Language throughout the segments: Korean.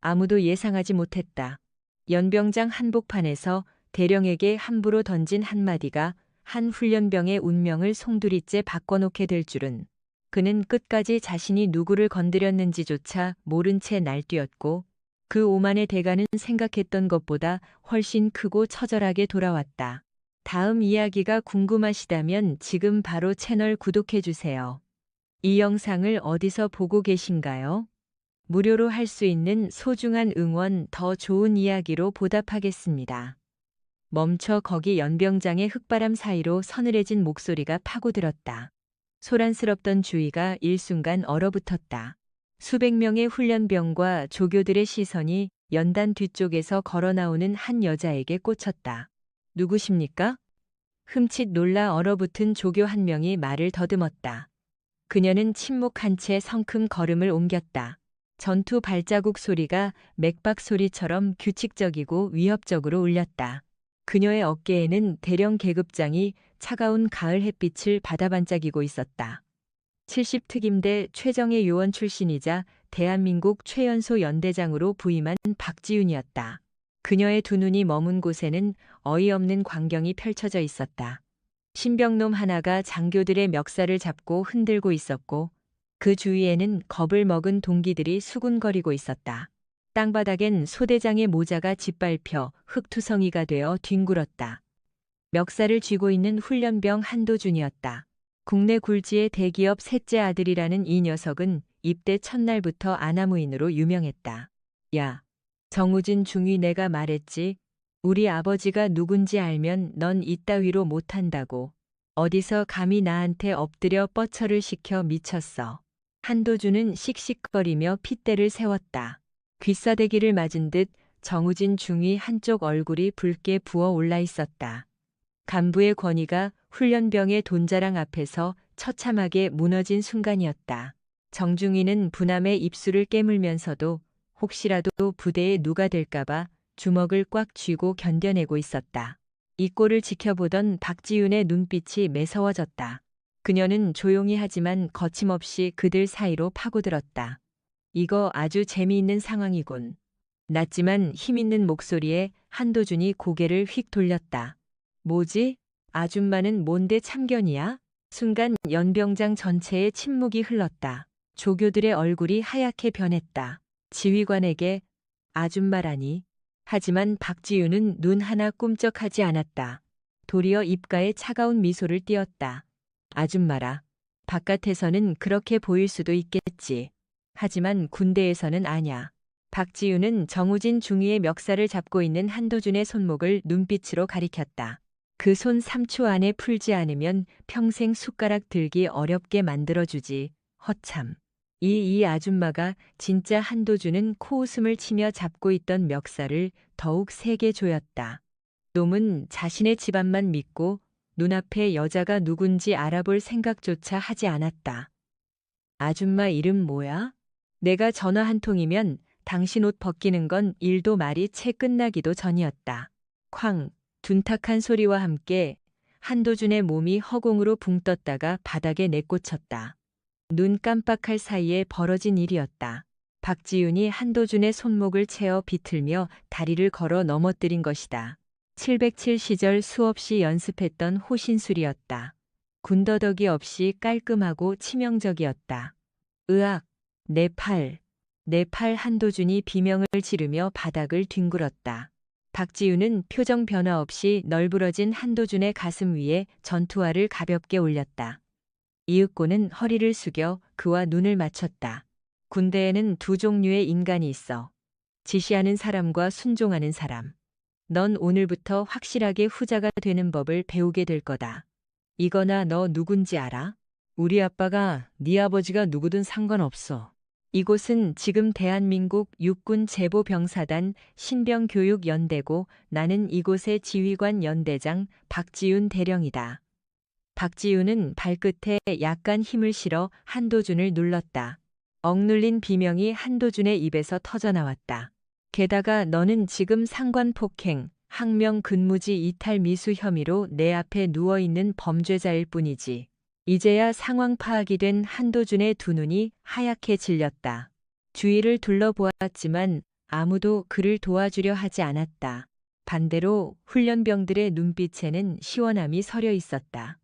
아무도 예상하지 못했다. 연병장 한복판에서 대령에게 함부로 던진 한마디가 한 훈련병의 운명을 송두리째 바꿔놓게 될 줄은. 그는 끝까지 자신이 누구를 건드렸는지조차 모른 채 날뛰었고 그 오만의 대가는 생각했던 것보다 훨씬 크고 처절하게 돌아왔다. 다음 이야기가 궁금하시다면 지금 바로 채널 구독해주세요. 이 영상을 어디서 보고 계신가요? 무료로 할 수 있는 소중한 응원, 더 좋은 이야기로 보답하겠습니다. 멈춰. 거기 연병장의 흙바람 사이로 서늘해진 목소리가 파고들었다. 소란스럽던 주위가 일순간 얼어붙었다. 수백 명의 훈련병과 조교들의 시선이 연단 뒤쪽에서 걸어나오는 한 여자에게 꽂혔다. 누구십니까? 흠칫 놀라 얼어붙은 조교 한 명이 말을 더듬었다. 그녀는 침묵한 채 성큼 걸음을 옮겼다. 전투 발자국 소리가 맥박 소리처럼 규칙적이고 위협적으로 울렸다. 그녀의 어깨에는 대령 계급장이 차가운 가을 햇빛을 받아반짝이고 있었다. 70특임대 최정예 요원 출신이자 대한민국 최연소 연대장으로 부임한 박지윤이었다. 그녀의 두 눈이 머문 곳에는 어이없는 광경이 펼쳐져 있었다. 신병놈 하나가 장교들의 멱살을 잡고 흔들고 있었고 그 주위에는 겁을 먹은 동기들이 수군거리고 있었다. 땅바닥엔 소대장의 모자가 짓밟혀 흙투성이가 되어 뒹굴었다. 멱살을 쥐고 있는 훈련병 한도준이었다. 국내 굴지의 대기업 셋째 아들이라는 이 녀석은 입대 첫날부터 아나무인으로 유명했다. 야, 정우진 중위, 내가 말했지. 우리 아버지가 누군지 알면 넌 이따위로 못한다고. 어디서 감히 나한테 엎드려 뻗쳐를 시켜. 미쳤어. 한도준은 씩씩거리며 핏대를 세웠다. 귀싸대기를 맞은 듯 정우진 중위 한쪽 얼굴이 붉게 부어올라 있었다. 간부의 권위가 훈련병의 돈자랑 앞에서 처참하게 무너진 순간이었다. 정중위는 분함에 입술을 깨물면서도 혹시라도 부대에 누가 될까봐 주먹을 꽉 쥐고 견뎌내고 있었다. 이 꼴을 지켜보던 박지윤의 눈빛이 매서워졌다. 그녀는 조용히 하지만 거침없이 그들 사이로 파고들었다. 이거 아주 재미있는 상황이군. 낮지만 힘있는 목소리에 한도준이 고개를 휙 돌렸다. 뭐지? 아줌마는 뭔데 참견이야? 순간 연병장 전체에 침묵이 흘렀다. 조교들의 얼굴이 하얗게 변했다. 지휘관에게 아줌마라니. 하지만 박지윤은 눈 하나 꿈쩍하지 않았다. 도리어 입가에 차가운 미소를 띄었다. 아줌마라. 바깥에서는 그렇게 보일 수도 있겠지. 하지만 군대에서는 아냐. 박지윤은 정우진 중위의 멱살을 잡고 있는 한도준의 손목을 눈빛으로 가리켰다. 그 손 3초 안에 풀지 않으면 평생 숟가락 들기 어렵게 만들어주지. 허참. 이 아줌마가 진짜. 한도준은 코웃음을 치며 잡고 있던 멱살을 더욱 세게 조였다. 놈은 자신의 집안만 믿고 눈앞에 여자가 누군지 알아볼 생각조차 하지 않았다. 아줌마 이름 뭐야? 내가 전화 한 통이면 당신 옷 벗기는 건 일도 말이 채 끝나기도 전이었다. 쾅! 둔탁한 소리와 함께 한도준의 몸이 허공으로 붕 떴다가 바닥에 내꽂혔다. 눈 깜빡할 사이에 벌어진 일이었다. 박지윤이 한도준의 손목을 채어 비틀며 다리를 걸어 넘어뜨린 것이다. 707 시절 수없이 연습했던 호신술이었다. 군더더기 없이 깔끔하고 치명적이었다. 으악! 내 팔! 내 팔! 한도준이 비명을 지르며 바닥을 뒹굴었다. 박지윤은 표정 변화 없이 널브러진 한도준의 가슴 위에 전투화를 가볍게 올렸다. 이윽고는 허리를 숙여 그와 눈을 맞췄다. 군대에는 두 종류의 인간이 있어. 지시하는 사람과 순종하는 사람. 넌 오늘부터 확실하게 후자가 되는 법을 배우게 될 거다. 이거나 너 누군지 알아? 우리 아빠가 네 아버지가 누구든 상관없어. 이곳은 지금 대한민국 육군 제보병사단 신병교육연대고 나는 이곳의 지휘관 연대장 박지윤 대령이다. 박지윤은 발끝에 약간 힘을 실어 한도준을 눌렀다. 억눌린 비명이 한도준의 입에서 터져나왔다. 게다가 너는 지금 상관폭행, 항명 근무지 이탈 미수 혐의로 내 앞에 누워있는 범죄자일 뿐이지. 이제야 상황 파악이 된 한도준의 두 눈이 하얗게 질렸다. 주위를 둘러보았지만 아무도 그를 도와주려 하지 않았다. 반대로 훈련병들의 눈빛에는 시원함이 서려 있었다.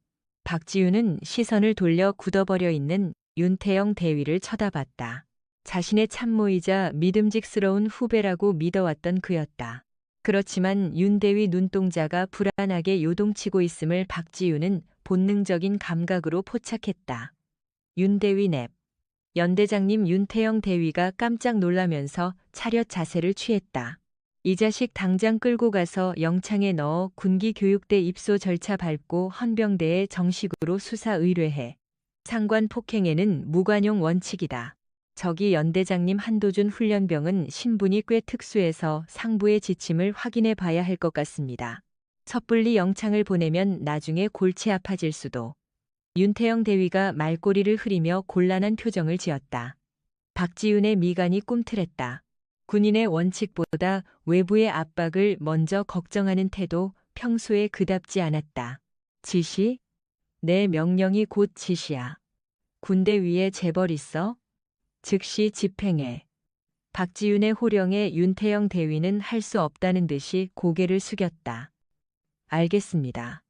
박지훈은 시선을 돌려 굳어버려 있는 윤태영 대위를 쳐다봤다. 자신의 참모이자 믿음직스러운 후배라고 믿어왔던 그였다. 그렇지만 윤 대위 눈동자가 불안하게 요동치고 있음을 박지훈은 본능적인 감각으로 포착했다. 윤 대위 냅. 연대장님 윤태영 대위가 깜짝 놀라면서 차렷 자세를 취했다. 이 자식 당장 끌고 가서 영창에 넣어 군기 교육대 입소 절차 밟고 헌병대에 정식으로 수사 의뢰해. 상관 폭행에는 무관용 원칙이다. 저기 연대장님 한도준 훈련병은 신분이 꽤 특수해서 상부의 지침을 확인해 봐야 할 것 같습니다. 섣불리 영창을 보내면 나중에 골치 아파질 수도. 윤태영 대위가 말꼬리를 흐리며 곤란한 표정을 지었다. 박지훈의 미간이 꿈틀했다. 군인의 원칙보다 외부의 압박을 먼저 걱정하는 태도 평소에 그답지 않았다. 지시? 내 명령이 곧 지시야. 군대 위에 재벌 있어? 즉시 집행해. 박지훈의 호령에 윤태영 대위는 할 수 없다는 듯이 고개를 숙였다. 알겠습니다.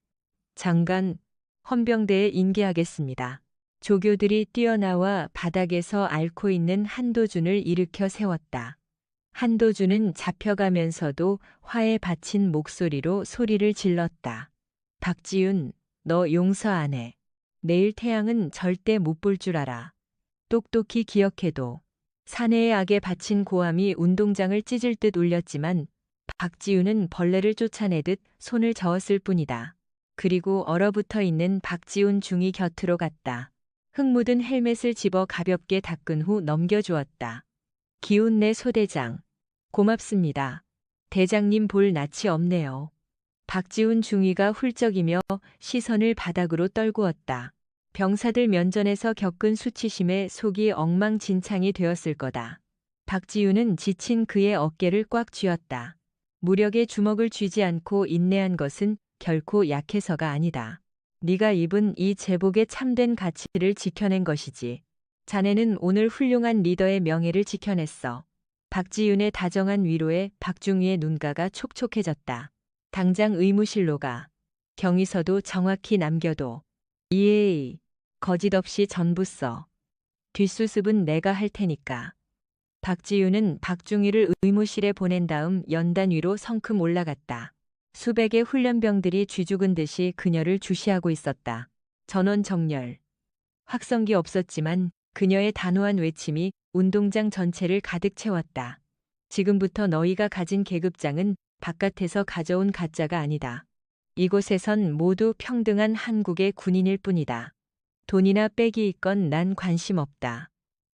장관, 헌병대에 인계하겠습니다. 조교들이 뛰어나와 바닥에서 앓고 있는 한도준을 일으켜 세웠다. 한도준은 잡혀가면서도 화에 받친 목소리로 소리를 질렀다. 박지훈, 너 용서 안 해. 내일 태양은 절대 못 볼 줄 알아. 똑똑히 기억해도. 사내의 악에 바친 고함이 운동장을 찢을 듯 울렸지만 박지훈은 벌레를 쫓아내듯 손을 저었을 뿐이다. 그리고 얼어붙어 있는 박지훈 중위 곁으로 갔다. 흙 묻은 헬멧을 집어 가볍게 닦은 후 넘겨주었다. 기운 내 소대장. 고맙습니다. 대장님 볼 낯이 없네요. 박지훈 중위가 훌쩍이며 시선을 바닥으로 떨구었다. 병사들 면전에서 겪은 수치심에 속이 엉망진창이 되었을 거다. 박지훈은 지친 그의 어깨를 꽉 쥐었다. 무력의 주먹을 쥐지 않고 인내한 것은 결코 약해서가 아니다. 네가 입은 이 제복의 참된 가치를 지켜낸 것이지. 자네는 오늘 훌륭한 리더의 명예를 지켜냈어. 박지윤의 다정한 위로에 박중희의 눈가가 촉촉해졌다. 당장 의무실로 가. 경위서도 정확히 남겨둬. 이에이. 거짓 없이 전부 써. 뒷수습은 내가 할 테니까. 박지윤은 박중희를 의무실에 보낸 다음 연단 위로 성큼 올라갔다. 수백의 훈련병들이 쥐죽은 듯이 그녀를 주시하고 있었다. 전원 정렬. 확성기 없었지만 그녀의 단호한 외침이 운동장 전체를 가득 채웠다. 지금부터 너희가 가진 계급장은 바깥에서 가져온 가짜가 아니다. 이곳에선 모두 평등한 한국의 군인일 뿐이다. 돈이나 빽이 있건 난 관심 없다.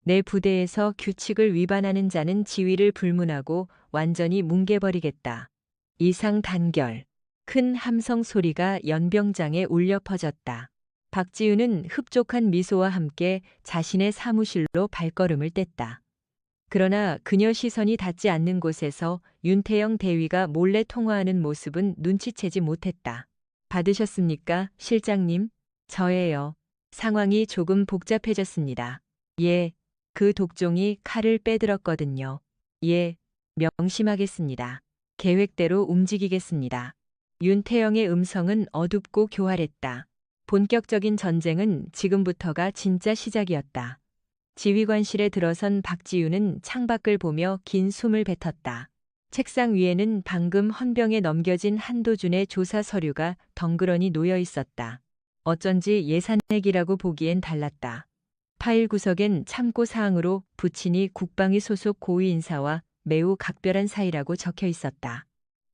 내 부대에서 규칙을 위반하는 자는 지위를 불문하고 완전히 뭉개버리겠다. 이상 단결. 큰 함성 소리가 연병장에 울려 퍼졌다. 박지훈은 흡족한 미소와 함께 자신의 사무실로 발걸음을 뗐다. 그러나 그녀 시선이 닿지 않는 곳에서 윤태영 대위가 몰래 통화하는 모습은 눈치채지 못했다. 받으셨습니까, 실장님? 저예요. 상황이 조금 복잡해졌습니다. 예, 그 독종이 칼을 빼들었거든요. 예, 명심하겠습니다. 계획대로 움직이겠습니다. 윤태영의 음성은 어둡고 교활했다. 본격적인 전쟁은 지금부터가 진짜 시작이었다. 지휘관실에 들어선 박지윤은 창밖을 보며 긴 숨을 뱉었다. 책상 위에는 방금 헌병에 넘겨진 한도준의 조사 서류가 덩그러니 놓여 있었다. 어쩐지 예산액이라고 보기엔 달랐다. 파일 구석엔 참고 사항으로 부친이 국방위 소속 고위 인사와 매우 각별한 사이라고 적혀 있었다.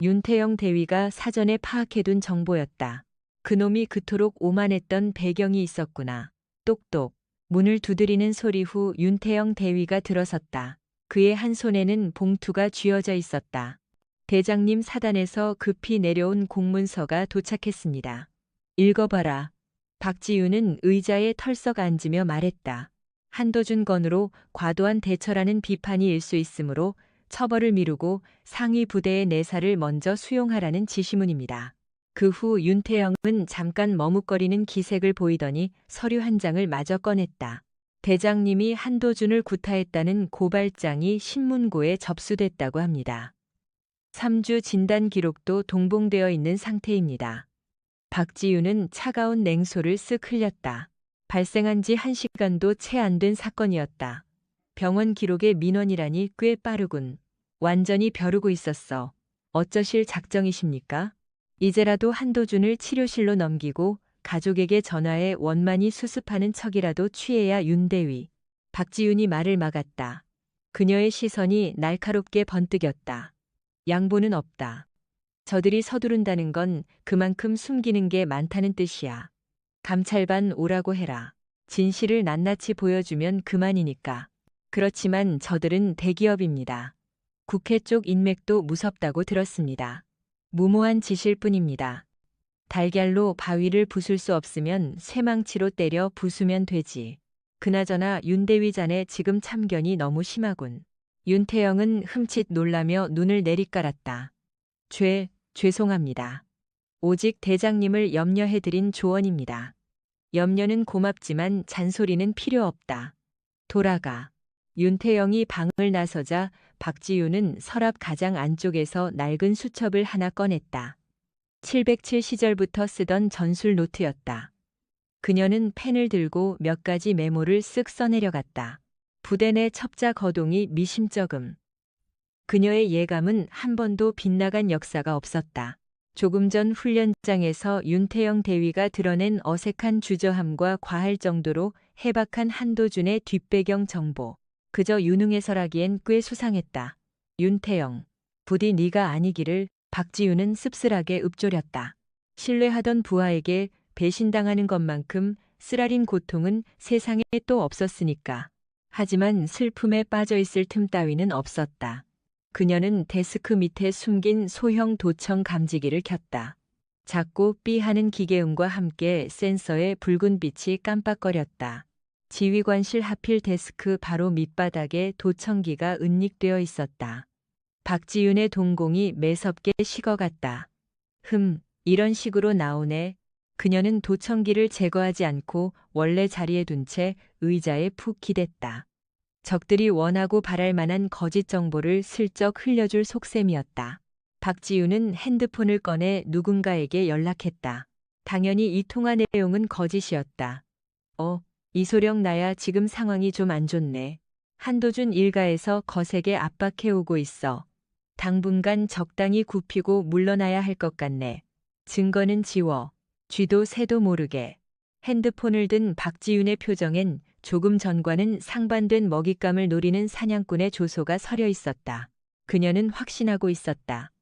윤태영 대위가 사전에 파악해둔 정보였다. 그놈이 그토록 오만했던 배경이 있었구나. 똑똑. 문을 두드리는 소리 후 윤태영 대위가 들어섰다. 그의 한 손에는 봉투가 쥐어져 있었다. 대장님 사단에서 급히 내려온 공문서가 도착했습니다. 읽어봐라. 박지윤은 의자에 털썩 앉으며 말했다. 한도준 건으로 과도한 대처라는 비판이 일 수 있으므로 처벌을 미루고 상위 부대의 내사를 먼저 수용하라는 지시문입니다. 그 후 윤태영은 잠깐 머뭇거리는 기색을 보이더니 서류 한 장을 마저 꺼냈다. 대장님이 한도준을 구타했다는 고발장이 신문고에 접수됐다고 합니다. 3주 진단 기록도 동봉되어 있는 상태입니다. 박지윤은 차가운 냉소를 쓱 흘렸다. 발생한 지 1시간도 채 안 된 사건이었다. 병원 기록에 민원이라니 꽤 빠르군. 완전히 벼르고 있었어. 어쩌실 작정이십니까? 이제라도 한도준을 치료실로 넘기고 가족에게 전화해 원만히 수습하는 척이라도 취해야 윤대위. 박지윤이 말을 막았다. 그녀의 시선이 날카롭게 번뜩였다. 양보는 없다. 저들이 서두른다는 건 그만큼 숨기는 게 많다는 뜻이야. 감찰반 오라고 해라. 진실을 낱낱이 보여주면 그만이니까. 그렇지만 저들은 대기업입니다. 국회 쪽 인맥도 무섭다고 들었습니다. 무모한 짓일 뿐입니다. 달걀로 바위를 부술 수 없으면 쇠망치로 때려 부수면 되지. 그나저나 윤대위 자네 지금 참견이 너무 심하군. 윤태영은 흠칫 놀라며 눈을 내리깔았다. 죄송합니다. 오직 대장님을 염려해드린 조언입니다. 염려는 고맙지만 잔소리는 필요 없다. 돌아가. 윤태영이 방을 나서자 박지윤은 서랍 가장 안쪽에서 낡은 수첩을 하나 꺼냈다. 707 시절부터 쓰던 전술 노트였다. 그녀는 펜을 들고 몇 가지 메모를 쓱 써내려갔다. 부대 내 첩자 거동이 미심쩍음. 그녀의 예감은 한 번도 빗나간 역사가 없었다. 조금 전 훈련장에서 윤태영 대위가 드러낸 어색한 주저함과 과할 정도로 해박한 한도준의 뒷배경 정보. 그저 유능해서라기엔 꽤 수상했다. 윤태영, 부디 네가 아니기를. 박지윤은 씁쓸하게 읊조렸다. 신뢰하던 부하에게 배신당하는 것만큼 쓰라린 고통은 세상에 또 없었으니까. 하지만 슬픔에 빠져있을 틈 따위는 없었다. 그녀는 데스크 밑에 숨긴 소형 도청 감지기를 켰다. 작고 삐하는 기계음과 함께 센서의 붉은 빛이 깜빡거렸다. 지휘관실 하필 데스크 바로 밑바닥에 도청기가 은닉되어 있었다. 박지윤의 동공이 매섭게 식어갔다. 이런 식으로 나오네. 그녀는 도청기를 제거하지 않고 원래 자리에 둔 채 의자에 푹 기댔다. 적들이 원하고 바랄 만한 거짓 정보를 슬쩍 흘려줄 속셈이었다. 박지윤은 핸드폰을 꺼내 누군가에게 연락했다. 당연히 이 통화 내용은 거짓이었다. 이소령 나야 지금 상황이 좀 안 좋네. 한도준 일가에서 거세게 압박해오고 있어. 당분간 적당히 굽히고 물러나야 할 것 같네. 증거는 지워. 쥐도 새도 모르게. 핸드폰을 든 박지윤의 표정엔 조금 전과는 상반된 먹잇감을 노리는 사냥꾼의 조소가 서려 있었다. 그녀는 확신하고 있었다.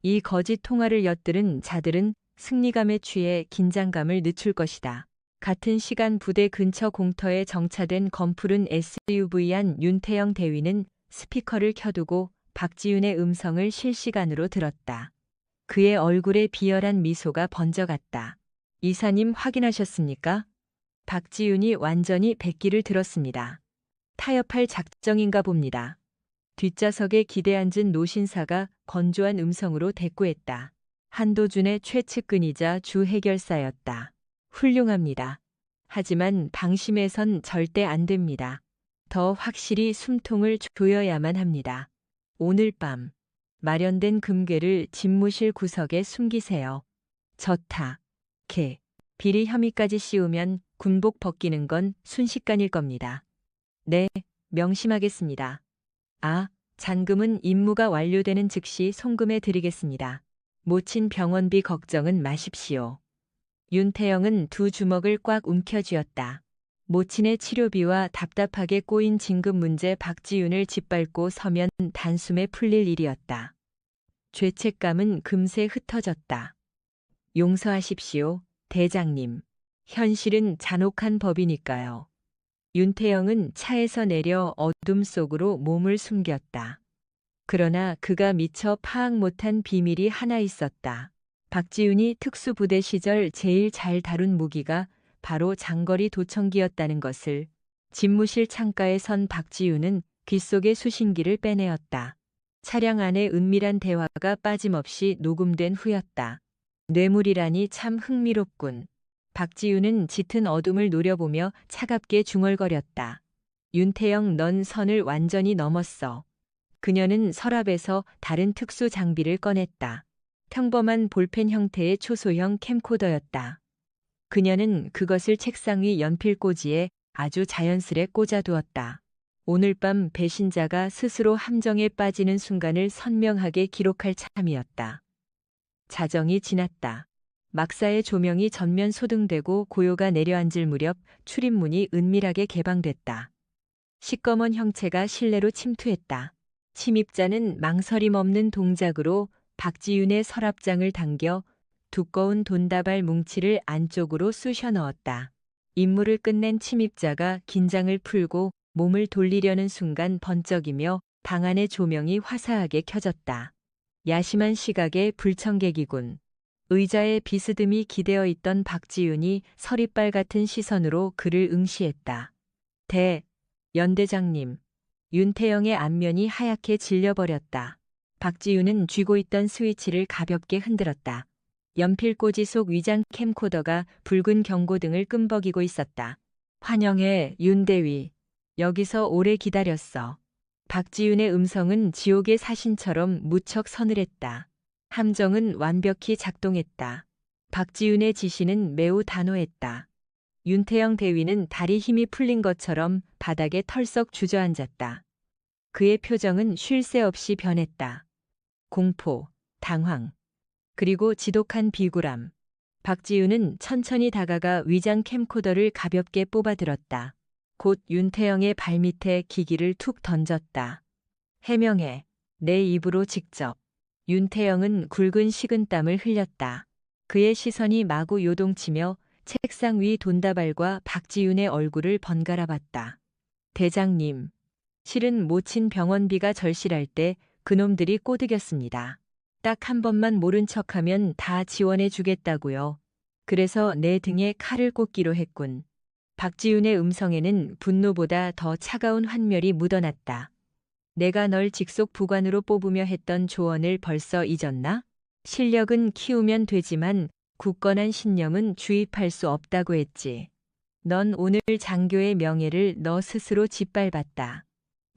이 거짓 통화를 엿들은 자들은 승리감에 취해 긴장감을 늦출 것이다. 같은 시간 부대 근처 공터에 정차된 검푸른 SUV 안 윤태영 대위는 스피커를 켜두고 박지윤의 음성을 실시간으로 들었다. 그의 얼굴에 비열한 미소가 번져갔다. 이사님 확인하셨습니까? 박지윤이 완전히 백기를 들었습니다. 타협할 작정인가 봅니다. 뒷좌석에 기대앉은 노신사가 건조한 음성으로 대꾸했다. 한도준의 최측근이자 주 해결사였다. 훌륭합니다. 하지만 방심해선 절대 안 됩니다. 더 확실히 숨통을 조여야만 합니다. 오늘 밤 마련된 금괴를 집무실 구석에 숨기세요. 저타, 개, 비리 혐의까지 씌우면 군복 벗기는 건 순식간일 겁니다. 네, 명심하겠습니다. 잔금은 임무가 완료되는 즉시 송금해 드리겠습니다. 모친 병원비 걱정은 마십시오. 윤태영은 두 주먹을 꽉 움켜쥐었다. 모친의 치료비와 답답하게 꼬인 진급 문제 박지윤을 짓밟고 서면 단숨에 풀릴 일이었다. 죄책감은 금세 흩어졌다. 용서하십시오, 대장님. 현실은 잔혹한 법이니까요. 윤태영은 차에서 내려 어둠 속으로 몸을 숨겼다. 그러나 그가 미처 파악 못한 비밀이 하나 있었다. 박지윤이 특수부대 시절 제일 잘 다룬 무기가 바로 장거리 도청기였다는 것을. 집무실 창가에 선 박지윤은 귓속의 수신기를 빼내었다. 차량 안의 은밀한 대화가 빠짐없이 녹음된 후였다. 뇌물이라니 참 흥미롭군. 박지윤은 짙은 어둠을 노려보며 차갑게 중얼거렸다. 윤태영, 넌 선을 완전히 넘었어. 그녀는 서랍에서 다른 특수 장비를 꺼냈다. 평범한 볼펜 형태의 초소형 캠코더였다. 그녀는 그것을 책상 위 연필꽂이에 아주 자연스레 꽂아두었다. 오늘 밤 배신자가 스스로 함정에 빠지는 순간을 선명하게 기록할 참이었다. 자정이 지났다. 막사의 조명이 전면 소등되고 고요가 내려앉을 무렵 출입문이 은밀하게 개방됐다. 시꺼먼 형체가 실내로 침투했다. 침입자는 망설임 없는 동작으로 박지윤의 서랍장을 당겨 두꺼운 돈다발 뭉치를 안쪽으로 쑤셔 넣었다. 임무를 끝낸 침입자가 긴장을 풀고 몸을 돌리려는 순간 번쩍이며 방 안의 조명이 화사하게 켜졌다. 야심한 시각의 불청객이군. 의자에 비스듬히 기대어 있던 박지윤이 서리빨 같은 시선으로 그를 응시했다. 연대장님. 윤태영의 안면이 하얗게 질려버렸다. 박지윤은 쥐고 있던 스위치를 가볍게 흔들었다. 연필꽂이 속 위장 캠코더가 붉은 경고등을 끔벅이고 있었다. 환영해, 윤대위. 여기서 오래 기다렸어. 박지윤의 음성은 지옥의 사신처럼 무척 서늘했다. 함정은 완벽히 작동했다. 박지윤의 지시는 매우 단호했다. 윤태영 대위는 다리 힘이 풀린 것처럼 바닥에 털썩 주저앉았다. 그의 표정은 쉴 새 없이 변했다. 공포, 당황, 그리고 지독한 비굴함. 박지윤은 천천히 다가가 위장 캠코더를 가볍게 뽑아들었다. 곧 윤태영의 발밑에 기기를 툭 던졌다. 해명해. 내 입으로 직접. 윤태영은 굵은 식은땀을 흘렸다. 그의 시선이 마구 요동치며 책상 위 돈다발과 박지윤의 얼굴을 번갈아 봤다. 대장님. 실은 모친 병원비가 절실할 때 그놈들이 꼬드겼습니다. 딱 한 번만 모른 척하면 다 지원해 주겠다고요. 그래서 내 등에 칼을 꽂기로 했군. 박지윤의 음성에는 분노보다 더 차가운 환멸이 묻어났다. 내가 널 직속 부관으로 뽑으며 했던 조언을 벌써 잊었나? 실력은 키우면 되지만 굳건한 신념은 주입할 수 없다고 했지. 넌 오늘 장교의 명예를 너 스스로 짓밟았다.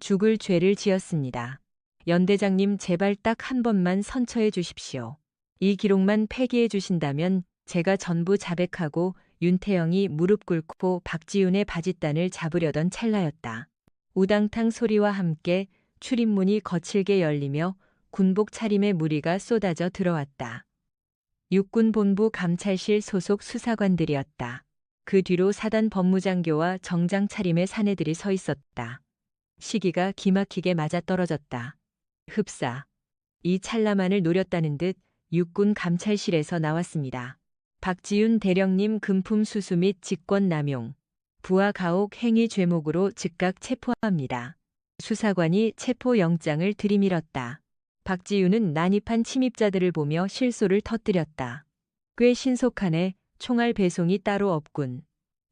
죽을 죄를 지었습니다. 연대장님 제발 딱 한 번만 선처해 주십시오. 이 기록만 폐기해 주신다면 제가 전부 자백하고 윤태영이 무릎 꿇고 박지윤의 바짓단을 잡으려던 찰나였다. 우당탕 소리와 함께 출입문이 거칠게 열리며 군복 차림의 무리가 쏟아져 들어왔다. 육군본부 감찰실 소속 수사관들이었다. 그 뒤로 사단 법무장교와 정장 차림의 사내들이 서 있었다. 시기가 기막히게 맞아떨어졌다. 흡사. 이 찰나만을 노렸다는 듯 육군 감찰실에서 나왔습니다. 박지윤 대령님 금품 수수 및 직권남용, 부하 가혹 행위 죄목으로 즉각 체포합니다. 수사관이 체포영장을 들이밀었다. 박지윤은 난입한 침입자들을 보며 실소를 터뜨렸다. 꽤 신속하네. 총알 배송이 따로 없군.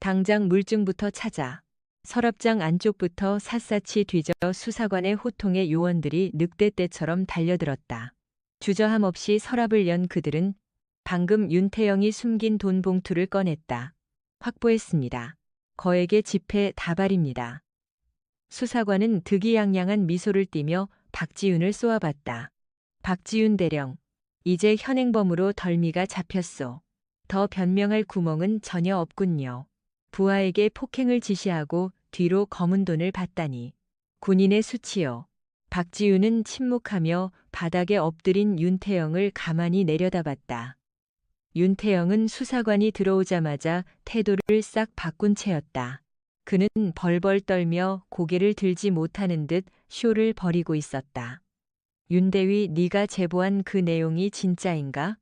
당장 물증부터 찾아. 서랍장 안쪽부터 샅샅이 뒤져 수사관의 호통에 요원들이 늑대떼처럼 달려들었다. 주저함 없이 서랍을 연 그들은 방금 윤태영이 숨긴 돈 봉투를 꺼냈다. 확보했습니다. 거액의 지폐 다발입니다. 수사관은 득이양양한 미소를 띠며 박지윤을 쏘아봤다. 박지윤 대령, 이제 현행범으로 덜미가 잡혔소. 더 변명할 구멍은 전혀 없군요. 부하에게 폭행을 지시하고 뒤로 검은 돈을 받다니. 군인의 수치요. 박지윤은 침묵하며 바닥에 엎드린 윤태영을 가만히 내려다봤다. 윤태영은 수사관이 들어오자마자 태도를 싹 바꾼 채였다. 그는 벌벌 떨며 고개를 들지 못하는 듯 쇼를 벌이고 있었다. 윤대위, 네가 제보한 그 내용이 진짜인가?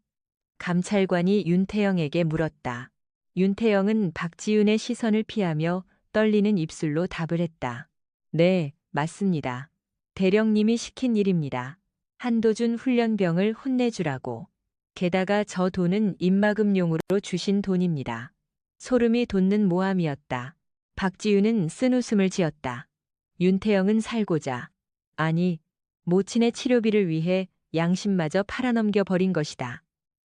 감찰관이 윤태영에게 물었다. 윤태영은 박지윤의 시선을 피하며 떨리는 입술로 답을 했다. 네, 맞습니다. 대령님이 시킨 일입니다. 한도준 훈련병을 혼내주라고. 게다가 저 돈은 입막음용으로 주신 돈입니다. 소름이 돋는 모함이었다. 박지윤은 쓴웃음을 지었다. 윤태영은 살고자, 아니, 모친의 치료비를 위해 양심마저 팔아넘겨 버린 것이다.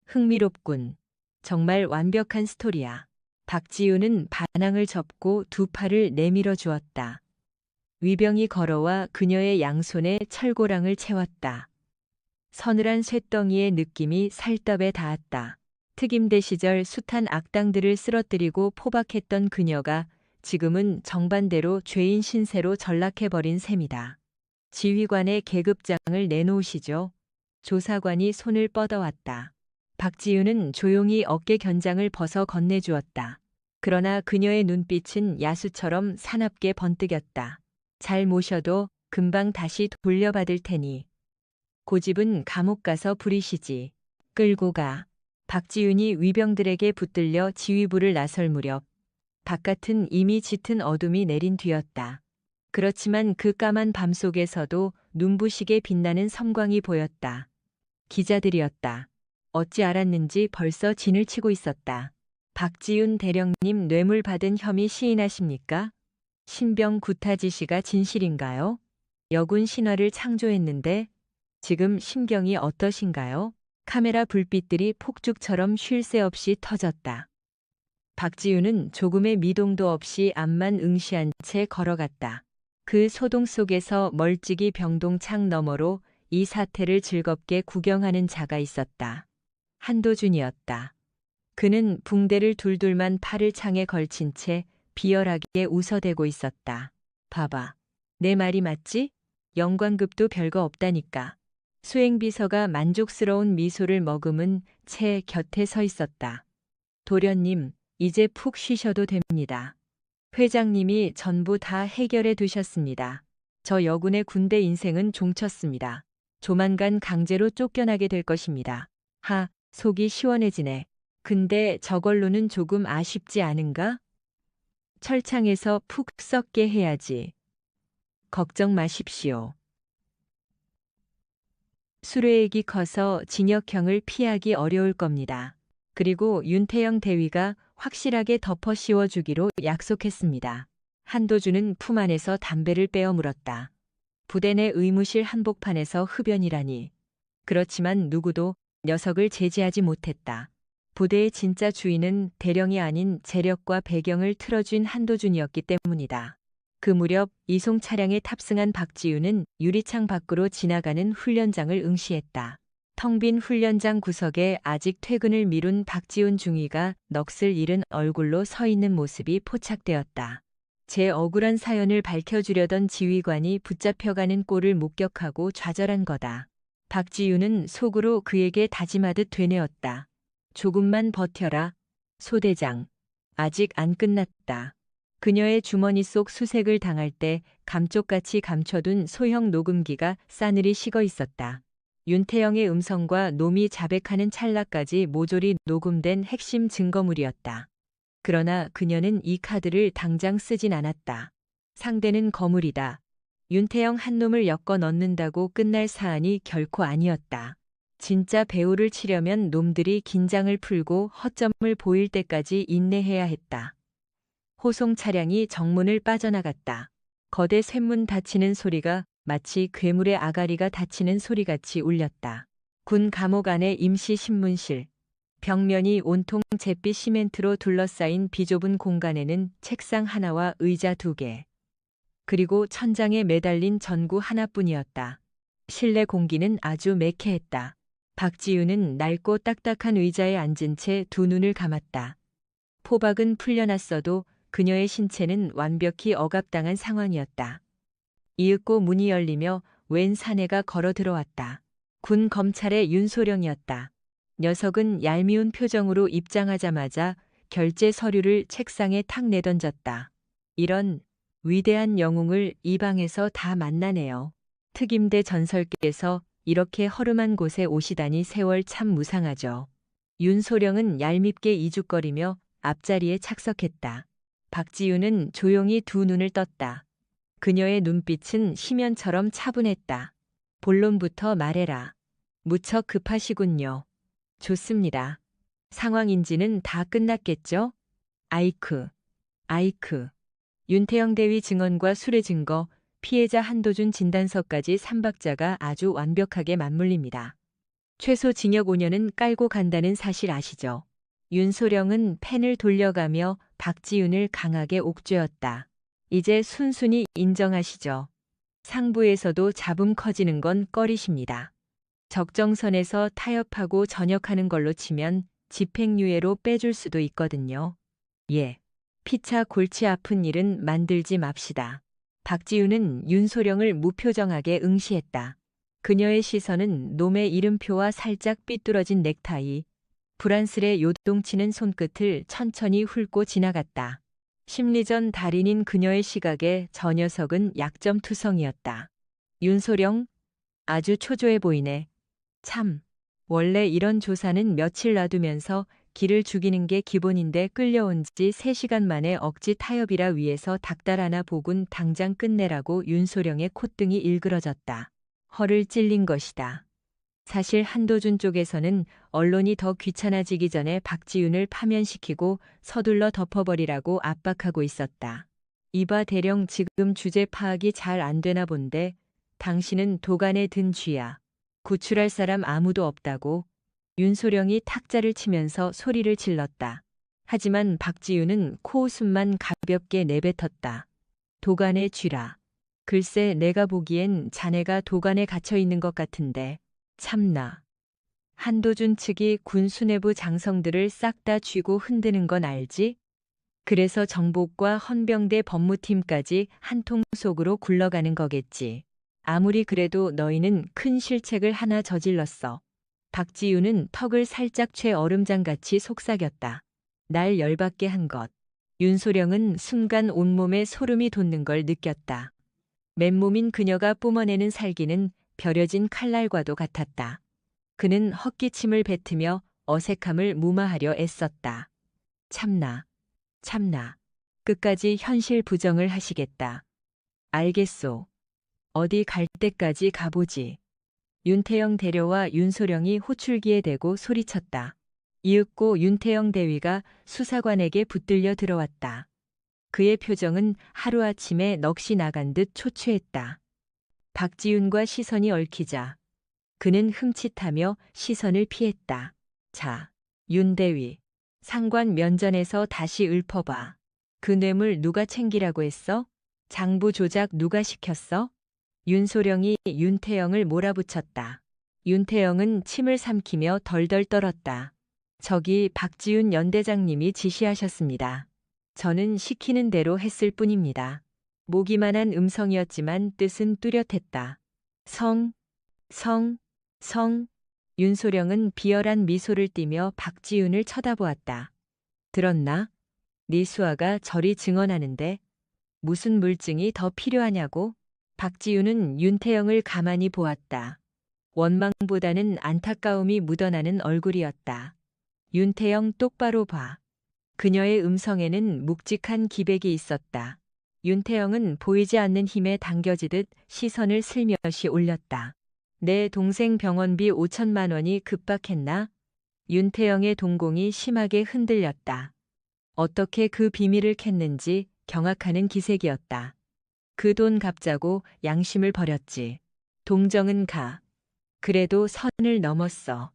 흥미롭군. 정말 완벽한 스토리야. 박지윤은 반항을 접고 두 팔을 내밀어 주었다. 위병이 걸어와 그녀의 양손에 철고랑을 채웠다. 서늘한 쇳덩이의 느낌이 살떡에 닿았다. 특임대 시절 숱한 악당들을 쓰러뜨리고 포박했던 그녀가 지금은 정반대로 죄인 신세로 전락해버린 셈이다. 지휘관의 계급장을 내놓으시죠. 조사관이 손을 뻗어왔다. 박지윤은 조용히 어깨 견장을 벗어 건네주었다. 그러나 그녀의 눈빛은 야수처럼 사납게 번뜩였다. 잘 모셔도 금방 다시 돌려받을 테니. 고집은 감옥 가서 부리시지. 끌고 가. 박지윤이 위병들에게 붙들려 지휘부를 나설 무렵 바깥은 이미 짙은 어둠이 내린 뒤였다. 그렇지만 그 까만 밤 속에서도 눈부시게 빛나는 섬광이 보였다. 기자들이었다. 어찌 알았는지 벌써 진을 치고 있었다. 박지윤 대령님 뇌물 받은 혐의 시인하십니까? 신병 구타지 씨가 진실인가요? 여군 신화를 창조했는데 지금 심경이 어떠신가요? 카메라 불빛들이 폭죽처럼 쉴 새 없이 터졌다. 박지윤은 조금의 미동도 없이 앞만 응시한 채 걸어갔다. 그 소동 속에서 멀찍이 병동창 너머로 이 사태를 즐겁게 구경하는 자가 있었다. 한도준이었다. 그는 붕대를 둘둘만 팔을 창에 걸친 채 비열하게 웃어대고 있었다. 봐봐. 내 말이 맞지? 영관급도 별거 없다니까. 수행비서가 만족스러운 미소를 머금은 채 곁에 서 있었다. 도련님, 이제 푹 쉬셔도 됩니다. 회장님이 전부 다 해결해 두셨습니다. 저 여군의 군대 인생은 종쳤습니다. 조만간 강제로 쫓겨나게 될 것입니다. 하, 속이 시원해지네. 근데 저걸로는 조금 아쉽지 않은가? 철창에서 푹 썩게 해야지. 걱정 마십시오. 수뢰액이 커서 징역형을 피하기 어려울 겁니다. 그리고 윤태영 대위가 확실하게 덮어 씌워주기로 약속했습니다. 한도준은 품 안에서 담배를 빼어 물었다. 부대 내 의무실 한복판에서 흡연이라니. 그렇지만 누구도 녀석을 제지하지 못했다. 부대의 진짜 주인은 대령이 아닌 재력과 배경을 틀어준 한도준이었기 때문이다. 그 무렵 이송 차량에 탑승한 박지윤은 유리창 밖으로 지나가는 훈련장을 응시했다. 텅 빈 훈련장 구석에 아직 퇴근을 미룬 박지훈 중위가 넋을 잃은 얼굴로 서 있는 모습이 포착되었다. 제 억울한 사연을 밝혀주려던 지휘관이 붙잡혀가는 꼴을 목격하고 좌절한 거다. 박지윤은 속으로 그에게 다짐하듯 되뇌었다. 조금만 버텨라. 소대장. 아직 안 끝났다. 그녀의 주머니 속 수색을 당할 때 감쪽같이 감춰둔 소형 녹음기가 싸늘히 식어 있었다. 윤태영의 음성과 놈이 자백하는 찰나까지 모조리 녹음된 핵심 증거물이었다. 그러나 그녀는 이 카드를 당장 쓰진 않았다. 상대는 거물이다. 윤태영 한 놈을 엮어 넣는다고 끝날 사안이 결코 아니었다. 진짜 배우를 치려면 놈들이 긴장을 풀고 허점을 보일 때까지 인내해야 했다. 호송 차량이 정문을 빠져나갔다. 거대 쇳문 닫히는 소리가 마치 괴물의 아가리가 닫히는 소리같이 울렸다. 군 감옥 안의 임시 신문실. 벽면이 온통 잿빛 시멘트로 둘러싸인 비좁은 공간에는 책상 하나와 의자 2개. 그리고 천장에 매달린 전구 하나뿐이었다. 실내 공기는 아주 매캐했다. 박지윤은 낡고 딱딱한 의자에 앉은 채 두 눈을 감았다. 포박은 풀려났어도 그녀의 신체는 완벽히 억압당한 상황이었다. 이윽고 문이 열리며 웬 사내가 걸어 들어왔다. 군 검찰의 윤소령이었다. 녀석은 얄미운 표정으로 입장하자마자 결제 서류를 책상에 탁 내던졌다. 이런 위대한 영웅을 이 방에서 다 만나네요. 특임대 전설께서 이렇게 허름한 곳에 오시다니 세월 참 무상하죠. 윤소령은 얄밉게 이죽거리며 앞자리에 착석했다. 박지윤은 조용히 두 눈을 떴다. 그녀의 눈빛은 심연처럼 차분했다. 본론부터 말해라. 무척 급하시군요. 좋습니다. 상황인지는 다 끝났겠죠? 아이크. 윤태영 대위 증언과 수뢰 증거, 피해자 한도준 진단서까지 삼박자가 아주 완벽하게 맞물립니다. 최소 징역 5년은 깔고 간다는 사실 아시죠? 윤소령은 펜을 돌려가며 박지윤을 강하게 옥죄었다. 이제 순순히 인정하시죠. 상부에서도 잡음 커지는 건 꺼리십니다. 적정선에서 타협하고 전역하는 걸로 치면 집행유예로 빼줄 수도 있거든요. 예. 피차 골치 아픈 일은 만들지 맙시다. 박지윤은 윤소령을 무표정하게 응시했다. 그녀의 시선은 놈의 이름표와 살짝 삐뚤어진 넥타이, 불안스레 요동치는 손끝을 천천히 훑고 지나갔다. 심리전 달인인 그녀의 시각에 저 녀석은 약점투성이었다. 윤소령, 아주 초조해 보이네. 참, 원래 이런 조사는 며칠 놔두면서 기를 죽이는 게 기본인데 끌려온 지 3시간 만에 억지 타협이라 위해서 닭달 하나 보군 당장 끝내라고 윤소령의 콧등이 일그러졌다. 허를 찔린 것이다. 사실 한도준 쪽에서는 언론이 더 귀찮아지기 전에 박지윤을 파면시키고 서둘러 덮어버리라고 압박하고 있었다. 이봐 대령 지금 주제 파악이 잘 안 되나 본데 당신은 도간에 든 쥐야. 구출할 사람 아무도 없다고. 윤소령이 탁자를 치면서 소리를 질렀다. 하지만 박지윤은 코웃음만 가볍게 내뱉었다. 도간의 쥐라. 글쎄 내가 보기엔 자네가 도간에 갇혀 있는 것 같은데. 참나. 한도준 측이 군 수뇌부 장성들을 싹 다 쥐고 흔드는 건 알지? 그래서 정복과 헌병대 법무팀까지 한 통 속으로 굴러가는 거겠지. 아무리 그래도 너희는 큰 실책을 하나 저질렀어. 박지윤은 턱을 살짝 채 얼음장같이 속삭였다. 날 열받게 한 것. 윤소령은 순간 온몸에 소름이 돋는 걸 느꼈다. 맨몸인 그녀가 뿜어내는 살기는 벼려진 칼날과도 같았다. 그는 헛기침을 뱉으며 어색함을 무마하려 애썼다. 참나, 참나. 끝까지 현실 부정을 하시겠다. 알겠소. 어디 갈 때까지 가보지. 윤태영 대려와 윤소령이 호출기에 대고 소리쳤다. 이윽고 윤태영 대위가 수사관에게 붙들려 들어왔다. 그의 표정은 하루아침에 넋이 나간 듯 초췌했다. 박지윤과 시선이 얽히자 그는 흠칫하며 시선을 피했다. 자, 윤대위. 상관 면전에서 다시 읊어봐. 그 뇌물 누가 챙기라고 했어? 장부 조작 누가 시켰어? 윤소령이 윤태영을 몰아붙였다. 윤태영은 침을 삼키며 덜덜 떨었다. 저기 박지윤 연대장님이 지시하셨습니다. 저는 시키는 대로 했을 뿐입니다. 모기만한 음성이었지만 뜻은 뚜렷했다. 성. 윤소령은 비열한 미소를 띠며 박지윤을 쳐다보았다. 들었나? 네 수아가 저리 증언하는데 무슨 물증이 더 필요하냐고? 박지윤은 윤태영을 가만히 보았다. 원망보다는 안타까움이 묻어나는 얼굴이었다. 윤태영 똑바로 봐. 그녀의 음성에는 묵직한 기백이 있었다. 윤태영은 보이지 않는 힘에 당겨지듯 시선을 슬며시 올렸다. 내 동생 병원비 5천만 원이 급박했나? 윤태영의 동공이 심하게 흔들렸다. 어떻게 그 비밀을 캤는지 경악하는 기색이었다. 그 돈 갚자고 양심을 버렸지. 동정은 가. 그래도 선을 넘었어.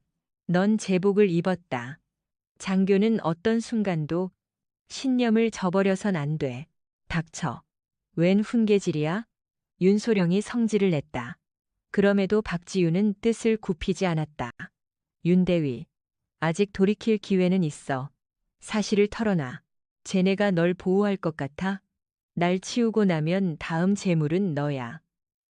넌 제복을 입었다. 장교는 어떤 순간도 신념을 저버려선 안 돼. 닥쳐. 웬 훈계질이야? 윤소령이 성질을 냈다. 그럼에도 박지윤은 뜻을 굽히지 않았다. 윤대위. 아직 돌이킬 기회는 있어. 사실을 털어놔. 쟤네가 널 보호할 것 같아? 날 치우고 나면 다음 재물은 너야.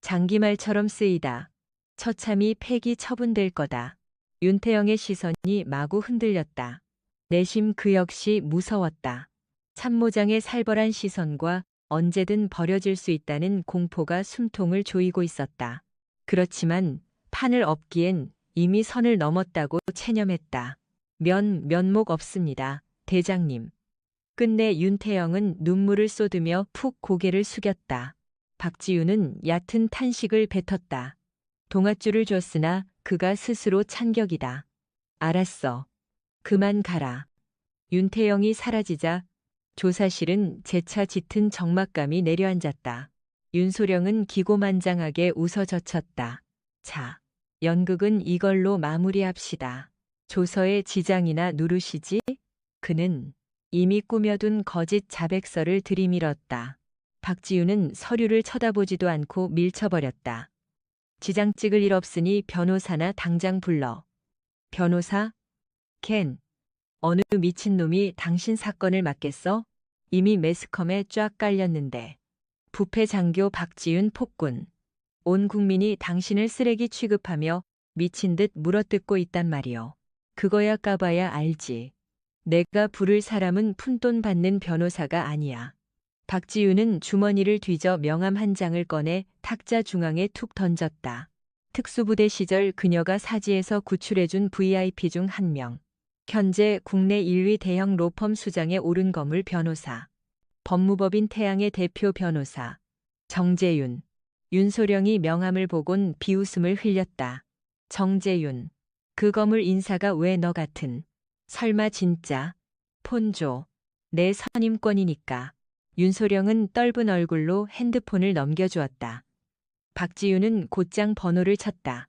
장기말처럼 쓰이다. 처참히 폐기 처분될 거다. 윤태영의 시선이 마구 흔들렸다. 내심 그 역시 무서웠다. 참모장의 살벌한 시선과 언제든 버려질 수 있다는 공포가 숨통을 조이고 있었다. 그렇지만 판을 엎기엔 이미 선을 넘었다고 체념했다. 면목 없습니다, 대장님. 끝내 윤태영은 눈물을 쏟으며 푹 고개를 숙였다. 박지윤은 얕은 탄식을 뱉었다. 동아줄을 줬으나 그가 스스로 찬격이다. 알았어. 그만 가라. 윤태영이 사라지자 조사실은 재차 짙은 적막감이 내려앉았다. 윤소령은 기고만장하게 웃어젖혔다. 자, 연극은 이걸로 마무리합시다. 조서에 지장이나 누르시지? 그는 이미 꾸며둔 거짓 자백서를 들이밀었다. 박지윤은 서류를 쳐다보지도 않고 밀쳐버렸다. 지장 찍을 일 없으니 변호사나 당장 불러. 변호사? 켄. 어느 미친놈이 당신 사건을 맡겠어? 이미 매스컴에 쫙 깔렸는데. 부패 장교 박지윤 폭군. 온 국민이 당신을 쓰레기 취급하며 미친 듯 물어뜯고 있단 말이오. 그거야 까봐야 알지. 내가 부를 사람은 푼돈 받는 변호사가 아니야. 박지윤은 주머니를 뒤져 명함 한 장을 꺼내 탁자 중앙에 툭 던졌다. 특수부대 시절 그녀가 사지에서 구출해준 VIP 중 한 명. 현재 국내 1위 대형 로펌 수장에 오른 거물 변호사. 법무법인 태양의 대표 변호사. 정재윤. 윤소령이 명함을 보곤 비웃음을 흘렸다. 정재윤. 그 거물 인사가 왜 너 같은. 설마 진짜. 폰 줘. 내 선임권이니까. 윤소령은 떫은 얼굴로 핸드폰을 넘겨주었다. 박지윤은 곧장 번호를 쳤다.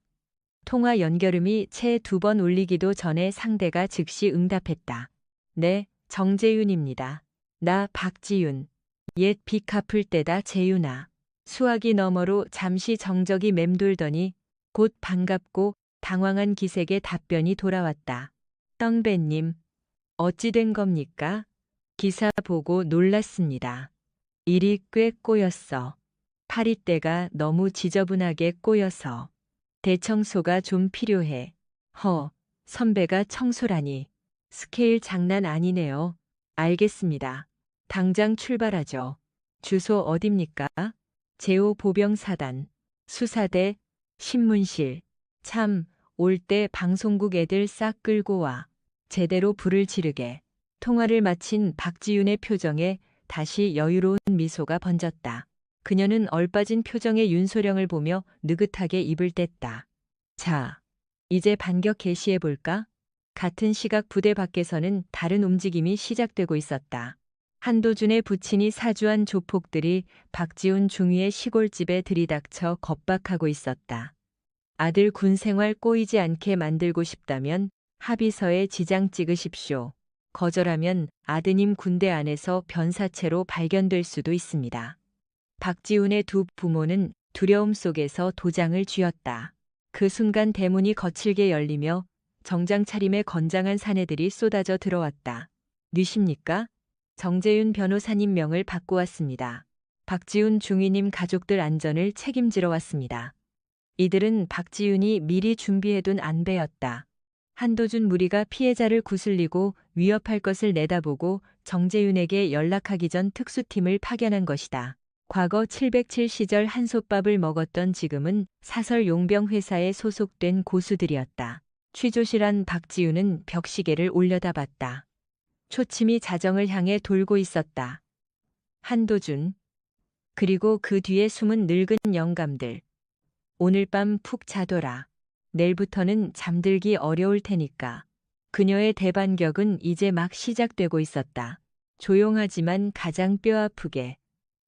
통화 연결음이 채 2번 울리기도 전에 상대가 즉시 응답했다. 네, 정재윤입니다. 나 박지윤. 옛 빚 갚을 때다 재윤아. 수화기 너머로 잠시 정적이 맴돌더니 곧 반갑고 당황한 기색의 답변이 돌아왔다. 떡배님, 어찌 된 겁니까? 기사 보고 놀랐습니다. 일이 꽤 꼬였어. 파리떼가 너무 지저분하게 꼬여서. 대청소가 좀 필요해. 선배가 청소라니. 스케일 장난 아니네요. 알겠습니다. 당장 출발하죠. 주소 어딥니까? 제5보병사단. 수사대. 신문실. 참, 올 때 방송국 애들 싹 끌고 와. 제대로 불을 지르게. 통화를 마친 박지윤의 표정에 다시 여유로운 미소가 번졌다. 그녀는 얼빠진 표정의 윤소령을 보며 느긋하게 입을 뗐다. 자, 이제 반격 개시해볼까? 같은 시각 부대 밖에서는 다른 움직임이 시작되고 있었다. 한도준의 부친이 사주한 조폭들이 박지훈 중위의 시골집에 들이닥쳐 겁박하고 있었다. 아들 군생활 꼬이지 않게 만들고 싶다면 합의서에 지장 찍으십시오. 거절하면 아드님 군대 안에서 변사체로 발견될 수도 있습니다. 박지훈의 두 부모는 두려움 속에서 도장을 쥐었다. 그 순간 대문이 거칠게 열리며 정장 차림의 건장한 사내들이 쏟아져 들어왔다. 뉘십니까? 정재윤 변호사님 명을 받고 왔습니다. 박지훈 중위님 가족들 안전을 책임지러 왔습니다. 이들은 박지윤이 미리 준비해둔 안배였다. 한도준 무리가 피해자를 구슬리고 위협할 것을 내다보고 정재윤에게 연락하기 전 특수팀을 파견한 것이다. 과거 707 시절 한솥밥을 먹었던 지금은 사설 용병 회사에 소속된 고수들이었다. 취조실한 박지윤은 벽시계를 올려다봤다. 초침이 자정을 향해 돌고 있었다. 한도준. 그리고 그 뒤에 숨은 늙은 영감들. 오늘 밤 푹 자둬라. 내일부터는 잠들기 어려울 테니까. 그녀의 대반격은 이제 막 시작되고 있었다. 조용하지만 가장 뼈아프게.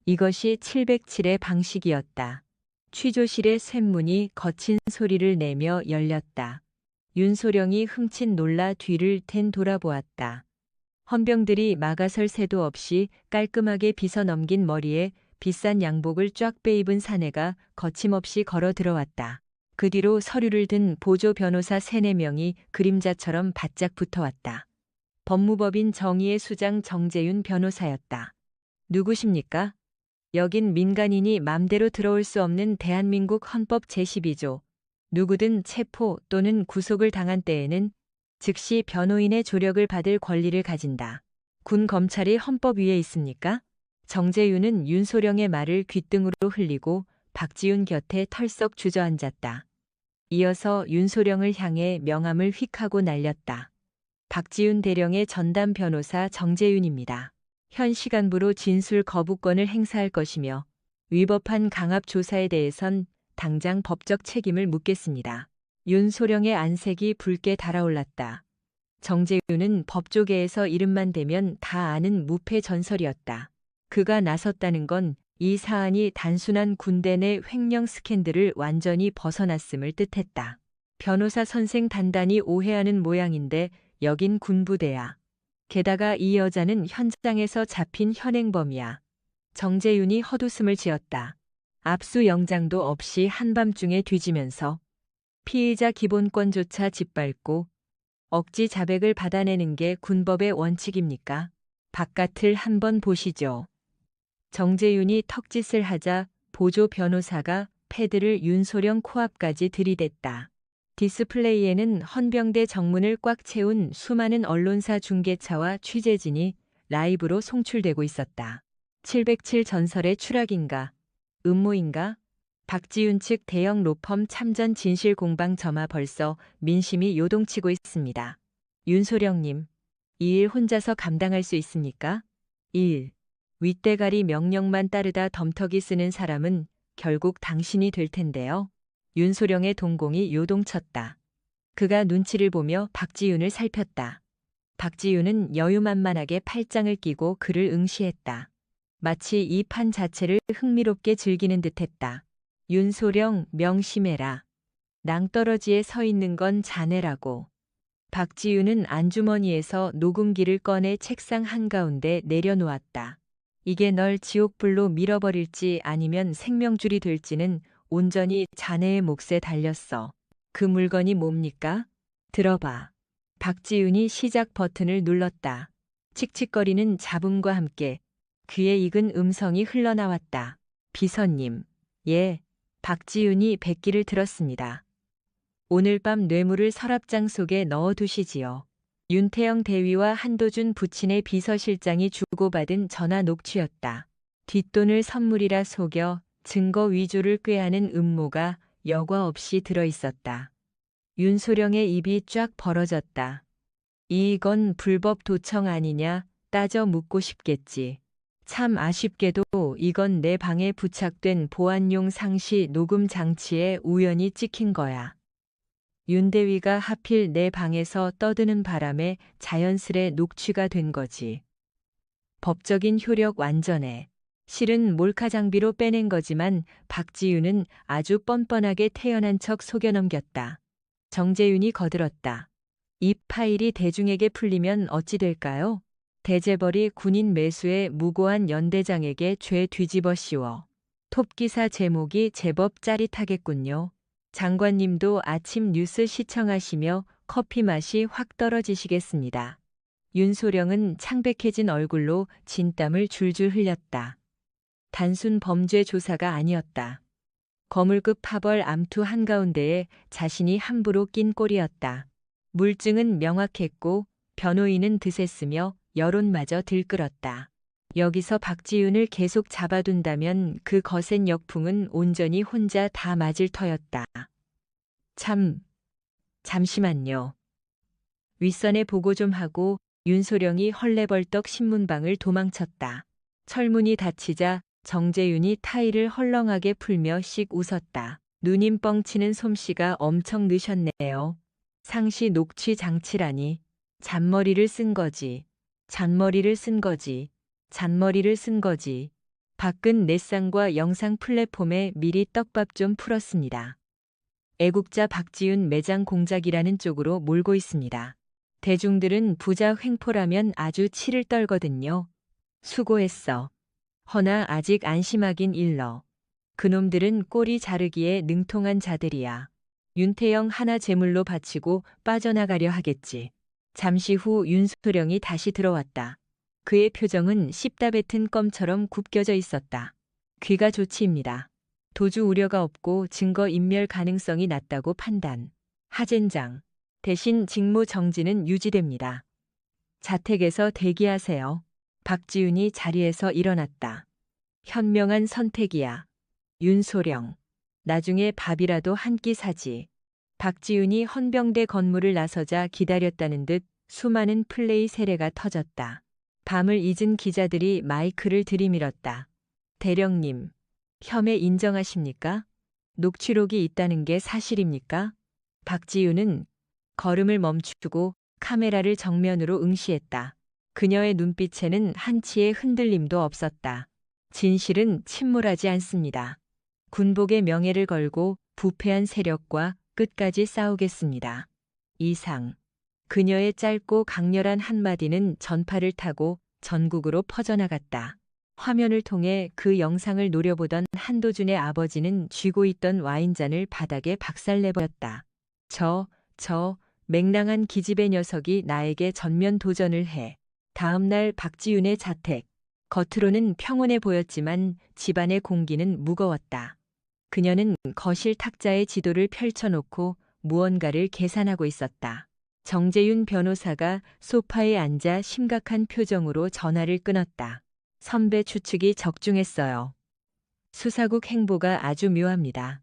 이것이 707의 방식이었다. 취조실의 쇳문이 거친 소리를 내며 열렸다. 윤소령이 흠칫 놀라 뒤를 텐 돌아보았다. 헌병들이 막아설 새도 없이 깔끔하게 빗어 넘긴 머리에 비싼 양복을 쫙 빼입은 사내가 거침없이 걸어 들어왔다. 그 뒤로 서류를 든 보조 변호사 3-4명이 그림자처럼 바짝 붙어왔다. 법무법인 정의의 수장 정재윤 변호사였다. 누구십니까? 여긴 민간인이 맘대로 들어올 수 없는 대한민국 헌법 제12조. 누구든 체포 또는 구속을 당한 때에는 즉시 변호인의 조력을 받을 권리를 가진다. 군 검찰이 헌법 위에 있습니까? 정재윤은 윤소령의 말을 귓등으로 흘리고 박지윤 곁에 털썩 주저앉았다. 이어서 윤소령을 향해 명함을 휙 하고 날렸다. 박지윤 대령의 전담 변호사 정재윤입니다. 현 시간부로 진술 거부권을 행사할 것이며 위법한 강압 조사에 대해선 당장 법적 책임을 묻겠습니다. 윤소령의 안색이 붉게 달아올랐다. 정재윤은 법조계에서 이름만 대면 다 아는 무패 전설이었다. 그가 나섰다는 건 이 사안이 단순한 군대 내 횡령 스캔들을 완전히 벗어났음을 뜻했다. 변호사 선생 단단히 오해하는 모양인데 여긴 군부대야. 게다가 이 여자는 현장에서 잡힌 현행범이야. 정재윤이 헛웃음을 지었다. 압수영장도 없이 한밤중에 뒤지면서 피의자 기본권조차 짓밟고 억지 자백을 받아내는 게 군법의 원칙입니까? 바깥을 한번 보시죠. 정재윤이 턱짓을 하자 보조 변호사가 패드를 윤소령 코앞까지 들이댔다. 디스플레이에는 헌병대 정문을 꽉 채운 수많은 언론사 중계차와 취재진이 라이브로 송출되고 있었다. 707 전설의 추락인가? 음모인가? 박지윤 측 대형 로펌 참전 진실 공방 점하 벌써 민심이 요동치고 있습니다. 윤소령님, 이 일 혼자서 감당할 수 있습니까? 1. 윗대가리 명령만 따르다 덤터기 쓰는 사람은 결국 당신이 될 텐데요. 윤소령의 동공이 요동쳤다. 그가 눈치를 보며 박지윤을 살폈다. 박지윤은 여유만만하게 팔짱을 끼고 그를 응시했다. 마치 이 판 자체를 흥미롭게 즐기는 듯했다. 윤소령, 명심해라. 낭떠러지에 서 있는 건 자네라고. 박지윤은 안주머니에서 녹음기를 꺼내 책상 한가운데 내려놓았다. 이게 널 지옥불로 밀어버릴지 아니면 생명줄이 될지는 온전히 자네의 몫에 달렸어. 그 물건이 뭡니까? 들어봐. 박지윤이 시작 버튼을 눌렀다. 칙칙거리는 잡음과 함께 귀에 익은 음성이 흘러나왔다. 비서님. 예. 박지윤이 백기를 들었습니다. 오늘 밤 뇌물을 서랍장 속에 넣어두시지요. 윤태영 대위와 한도준 부친의 비서실장이 주고받은 전화 녹취였다. 뒷돈을 선물이라 속여 증거 위조를 꾀하는 음모가 여과 없이 들어있었다. 윤소령의 입이 쫙 벌어졌다. 이건 불법 도청 아니냐 따져 묻고 싶겠지. 참 아쉽게도 이건 내 방에 부착된 보안용 상시 녹음 장치에 우연히 찍힌 거야. 윤대위가 하필 내 방에서 떠드는 바람에 자연스레 녹취가 된 거지. 법적인 효력 완전해. 실은 몰카 장비로 빼낸 거지만 박지윤은 아주 뻔뻔하게 태연한 척 속여넘겼다. 정재윤이 거들었다. 이 파일이 대중에게 풀리면 어찌 될까요? 대재벌이 군인 매수에 무고한 연대장에게 죄 뒤집어 씌워. 톱기사 제목이 제법 짜릿하겠군요. 장관님도 아침 뉴스 시청하시며 커피 맛이 확 떨어지시겠습니다. 윤소령은 창백해진 얼굴로 진땀을 줄줄 흘렸다. 단순 범죄 조사가 아니었다. 거물급 파벌 암투 한가운데에 자신이 함부로 낀 꼴이었다. 물증은 명확했고 변호인은 드셌으며 여론마저 들끓었다. 여기서 박지윤을 계속 잡아둔다면 그 거센 역풍은 온전히 혼자 다 맞을 터였다. 잠시만요. 윗선에 보고 좀 하고 윤소령이 헐레벌떡 신문방을 도망쳤다. 철문이 닫히자 정재윤이 타일을 헐렁하게 풀며 씩 웃었다. 누님 뻥치는 솜씨가 엄청 느셨네요. 상시 녹취 장치라니. 잔머리를 쓴 거지. 잔머리를 쓴 거지. 잔머리를 쓴 거지. 밖은 넷상과 영상 플랫폼에 미리 떡밥 좀 풀었습니다. 애국자 박지윤 매장 공작이라는 쪽으로 몰고 있습니다. 대중들은 부자 횡포라면 아주 치를 떨거든요. 수고했어. 허나 아직 안심하긴 일러. 그놈들은 꼬리 자르기에 능통한 자들이야. 윤태영 하나 제물로 바치고 빠져나가려 하겠지. 잠시 후 윤소령이 다시 들어왔다. 그의 표정은 씹다 뱉은 껌처럼 굽겨져 있었다. 귀가 조치입니다. 도주 우려가 없고 증거 인멸 가능성이 낮다고 판단. 하젠장. 대신 직무 정지는 유지됩니다. 자택에서 대기하세요. 박지윤이 자리에서 일어났다. 현명한 선택이야. 윤소령. 나중에 밥이라도 한 끼 사지. 박지윤이 헌병대 건물을 나서자 기다렸다는 듯 수많은 플레이 세례가 터졌다. 밤을 잊은 기자들이 마이크를 들이밀었다. 대령님, 혐의 인정하십니까? 녹취록이 있다는 게 사실입니까? 박지윤은 걸음을 멈추고 카메라를 정면으로 응시했다. 그녀의 눈빛에는 한치의 흔들림도 없었다. 진실은 침몰하지 않습니다. 군복의 명예를 걸고 부패한 세력과 끝까지 싸우겠습니다. 이상. 그녀의 짧고 강렬한 한마디는 전파를 타고 전국으로 퍼져나갔다. 화면을 통해 그 영상을 노려보던 한도준의 아버지는 쥐고 있던 와인잔을 바닥에 박살내버렸다. 저 맹랑한 기집애 녀석이 나에게 전면 도전을 해. 다음 날 박지윤의 자택. 겉으로는 평온해 보였지만 집안의 공기는 무거웠다. 그녀는 거실 탁자에 지도를 펼쳐놓고 무언가를 계산하고 있었다. 정재윤 변호사가 소파에 앉아 심각한 표정으로 전화를 끊었다. 선배 추측이 적중했어요. 수사국 행보가 아주 묘합니다.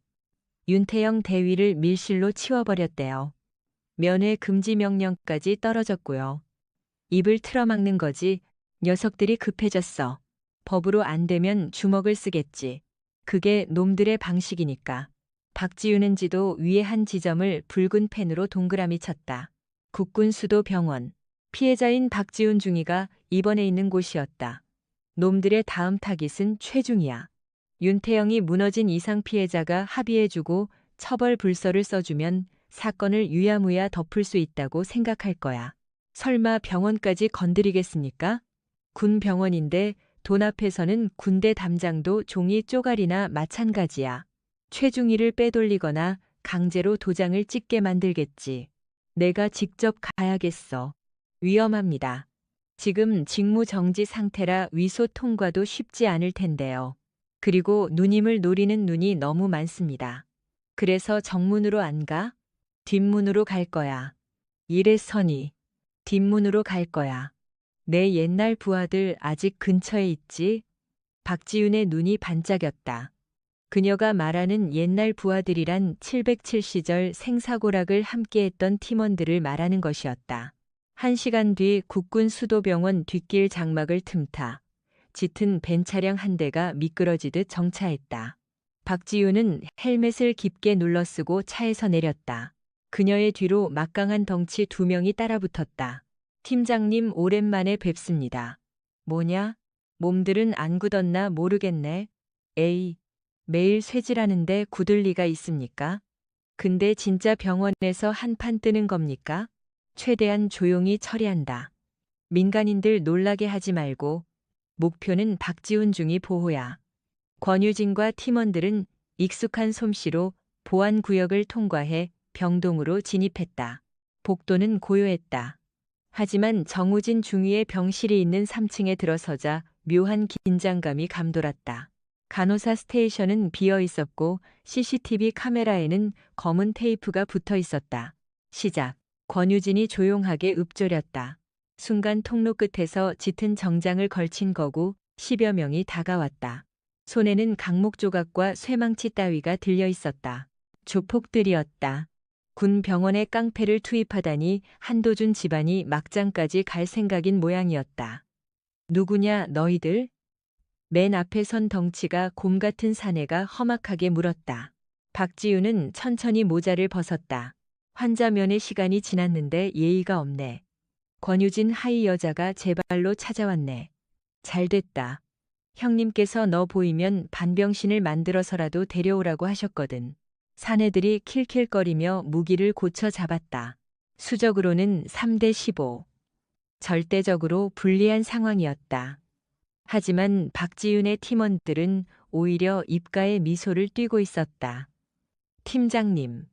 윤태영 대위를 밀실로 치워버렸대요. 면회 금지 명령까지 떨어졌고요. 입을 틀어막는 거지. 녀석들이 급해졌어. 법으로 안 되면 주먹을 쓰겠지. 그게 놈들의 방식이니까. 박지윤은 지도 위에 한 지점을 붉은 펜으로 동그라미 쳤다. 국군수도병원. 피해자인 박지윤 중이가 입원해 있는 곳이었다. 놈들의 다음 타깃은 최중이야. 윤태영이 무너진 이상 피해자가 합의해주고 처벌 불서를 써주면 사건을 유야무야 덮을 수 있다고 생각할 거야. 설마 병원까지 건드리겠습니까? 군 병원인데 돈 앞에서는 군대 담장도 종이 쪼가리나 마찬가지야. 최중희를 빼돌리거나 강제로 도장을 찍게 만들겠지. 내가 직접 가야겠어. 위험합니다. 지금 직무정지 상태라 위소 통과도 쉽지 않을 텐데요. 그리고 누님을 노리는 눈이 너무 많습니다. 그래서 정문으로 안 가? 뒷문으로 갈 거야. 이래서니 뒷문으로 갈 거야. 내 옛날 부하들 아직 근처에 있지? 박지윤의 눈이 반짝였다. 그녀가 말하는 옛날 부하들이란 707시절 생사고락을 함께했던 팀원들을 말하는 것이었다. 1시간 뒤 국군 수도병원 뒷길 장막을 틈타 짙은 벤 차량 한 대가 미끄러지듯 정차했다. 박지윤은 헬멧을 깊게 눌러쓰고 차에서 내렸다. 그녀의 뒤로 막강한 덩치 2명이 따라붙었다. 팀장님 오랜만에 뵙습니다. 뭐냐? 몸들은 안 굳었나 모르겠네. 에이, 매일 쇠질하는데 굳을 리가 있습니까? 근데 진짜 병원에서 한판 뜨는 겁니까? 최대한 조용히 처리한다. 민간인들 놀라게 하지 말고. 목표는 박지훈 중이 보호야. 권유진과 팀원들은 익숙한 솜씨로 보안구역을 통과해 병동으로 진입했다. 복도는 고요했다. 하지만 정우진 중위의 병실이 있는 3층에 들어서자 묘한 긴장감이 감돌았다. 간호사 스테이션은 비어 있었고 CCTV 카메라에는 검은 테이프가 붙어 있었다. 시작. 권유진이 조용하게 읊조렸다. 순간 통로 끝에서 짙은 정장을 걸친 거구 10여 명이 다가왔다. 손에는 강목 조각과 쇠망치 따위가 들려 있었다. 조폭들이었다. 군 병원에 깡패를 투입하다니 한도준 집안이 막장까지 갈 생각인 모양이었다. 누구냐 너희들? 맨 앞에 선 덩치가 곰 같은 사내가 험악하게 물었다. 박지윤은 천천히 모자를 벗었다. 환자 면회 시간이 지났는데 예의가 없네. 권유진 하이 여자가 제 발로 찾아왔네. 잘됐다. 형님께서 너 보이면 반병신을 만들어서라도 데려오라고 하셨거든. 사내들이 킬킬거리며 무기를 고쳐 잡았다. 수적으로는 3대 15. 절대적으로 불리한 상황이었다. 하지만 박지윤의 팀원들은 오히려 입가에 미소를 띠고 있었다. 팀장님,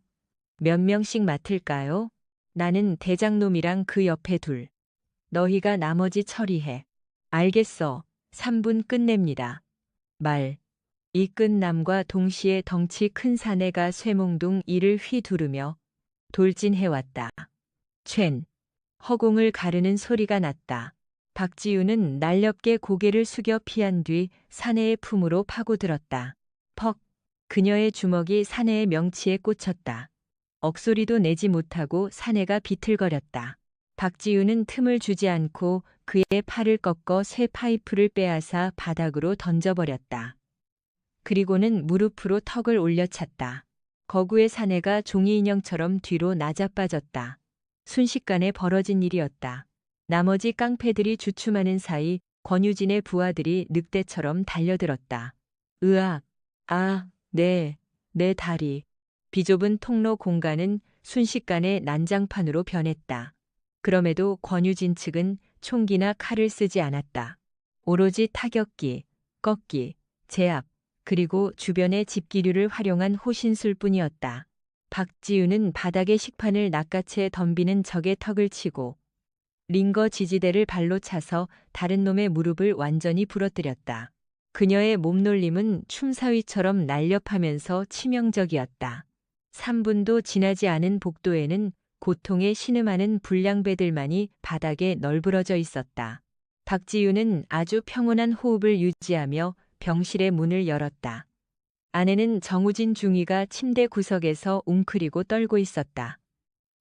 몇 명씩 맡을까요? 나는 대장놈이랑 그 옆에 둘. 너희가 나머지 처리해. 알겠어. 3분 끝냅니다. 말. 이 끝남과 동시에 덩치 큰 사내가 쇠몽둥 이를 휘두르며 돌진해왔다. 촨. 허공을 가르는 소리가 났다. 박지윤은 날렵게 고개를 숙여 피한 뒤 사내의 품으로 파고들었다. 퍽. 그녀의 주먹이 사내의 명치에 꽂혔다. 억소리도 내지 못하고 사내가 비틀거렸다. 박지윤은 틈을 주지 않고 그의 팔을 꺾어 쇠 파이프를 빼앗아 바닥으로 던져버렸다. 그리고는 무릎으로 턱을 올려찼다. 거구의 사내가 종이 인형처럼 뒤로 나자빠졌다. 순식간에 벌어진 일이었다. 나머지 깡패들이 주춤하는 사이 권유진의 부하들이 늑대처럼 달려들었다. 으악! 아, 내 다리. 비좁은 통로 공간은 순식간에 난장판으로 변했다. 그럼에도 권유진 측은 총기나 칼을 쓰지 않았다. 오로지 타격기, 꺾기, 제압, 그리고 주변의 집기류를 활용한 호신술뿐이었다. 박지윤은 바닥에 식판을 낚아채 덤비는 적의 턱을 치고 링거 지지대를 발로 차서 다른 놈의 무릎을 완전히 부러뜨렸다. 그녀의 몸놀림은 춤사위처럼 날렵하면서 치명적이었다. 3분도 지나지 않은 복도에는 고통에 신음하는 불량배들만이 바닥에 널브러져 있었다. 박지윤은 아주 평온한 호흡을 유지하며 병실의 문을 열었다. 안에는 정우진 중위가 침대 구석에서 웅크리고 떨고 있었다.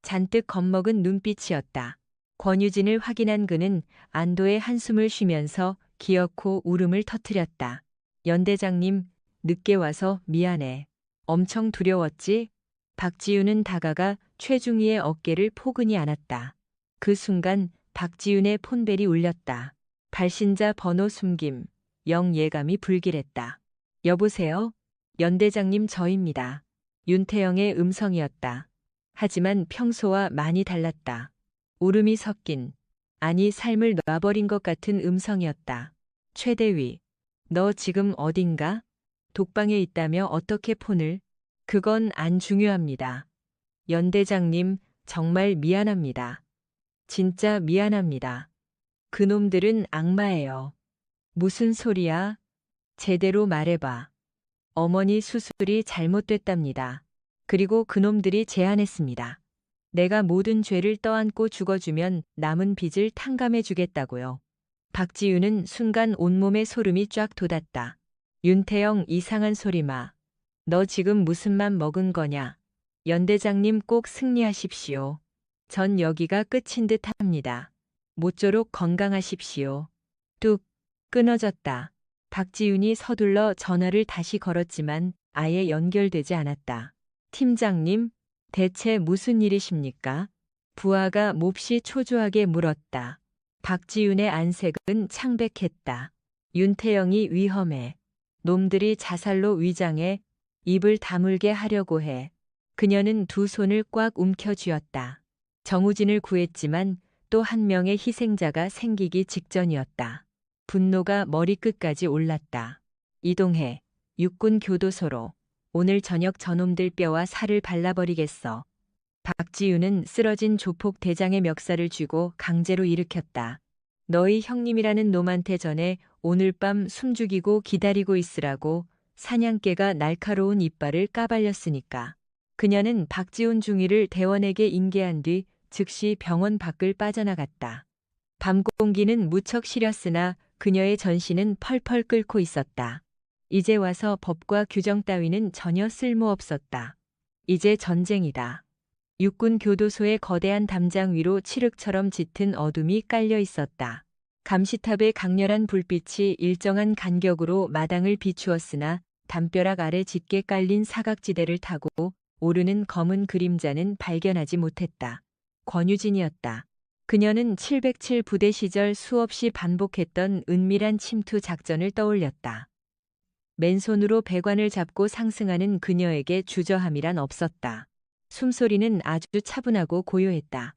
잔뜩 겁먹은 눈빛이었다. 권유진을 확인한 그는 안도의 한숨을 쉬면서 기어코 울음을 터뜨렸다. 연대장님, 늦게 와서 미안해. 엄청 두려웠지? 박지윤은 다가가 최중희의 어깨를 포근히 안았다. 그 순간 박지윤의 폰벨이 울렸다. 발신자 번호 숨김, 영예감이 불길했다. 여보세요? 연대장님 저입니다. 윤태영의 음성이었다. 하지만 평소와 많이 달랐다. 울음이 섞인, 아니 삶을 놔버린 것 같은 음성이었다. 최대위, 너 지금 어딘가? 독방에 있다며 어떻게 폰을? 그건 안 중요합니다. 연대장님, 정말 미안합니다. 진짜 미안합니다. 그놈들은 악마예요. 무슨 소리야? 제대로 말해봐. 어머니 수술이 잘못됐답니다. 그리고 그놈들이 제안했습니다. 내가 모든 죄를 떠안고 죽어주면 남은 빚을 탕감해 주겠다고요. 박지윤은 순간 온몸에 소름이 쫙 돋았다. 윤태영 이상한 소리 마. 너 지금 무슨 맘 먹은 거냐? 연대장님 꼭 승리하십시오. 전 여기가 끝인 듯 합니다. 모쪼록 건강하십시오. 뚝 끊어졌다. 박지윤이 서둘러 전화를 다시 걸었지만 아예 연결되지 않았다. 팀장님, 대체 무슨 일이십니까? 부하가 몹시 초조하게 물었다. 박지윤의 안색은 창백했다. 윤태영이 위험해. 놈들이 자살로 위장해 입을 다물게 하려고 해. 그녀는 두 손을 꽉 움켜쥐었다. 정우진을 구했지만 또 한 명의 희생자가 생기기 직전이었다. 분노가 머리끝까지 올랐다. 이동해. 육군 교도소로. 오늘 저녁 저놈들 뼈와 살을 발라버리겠어. 박지윤은 쓰러진 조폭 대장의 멱살을 쥐고 강제로 일으켰다. 너희 형님이라는 놈한테 전해 오늘 밤 숨죽이고 기다리고 있으라고. 사냥개가 날카로운 이빨을 까발렸으니까. 그녀는 박지훈 중위를 대원에게 인계한 뒤 즉시 병원 밖을 빠져나갔다. 밤 공기는 무척 시렸으나 그녀의 전신은 펄펄 끓고 있었다. 이제 와서 법과 규정 따위는 전혀 쓸모없었다. 이제 전쟁이다. 육군 교도소의 거대한 담장 위로 칠흑처럼 짙은 어둠이 깔려 있었다. 감시탑의 강렬한 불빛이 일정한 간격으로 마당을 비추었으나 담벼락 아래 짙게 깔린 사각지대를 타고 오르는 검은 그림자는 발견하지 못했다. 권유진이었다. 그녀는 707 부대 시절 수없이 반복했던 은밀한 침투 작전을 떠올렸다. 맨손으로 배관을 잡고 상승하는 그녀에게 주저함이란 없었다. 숨소리는 아주 차분하고 고요했다.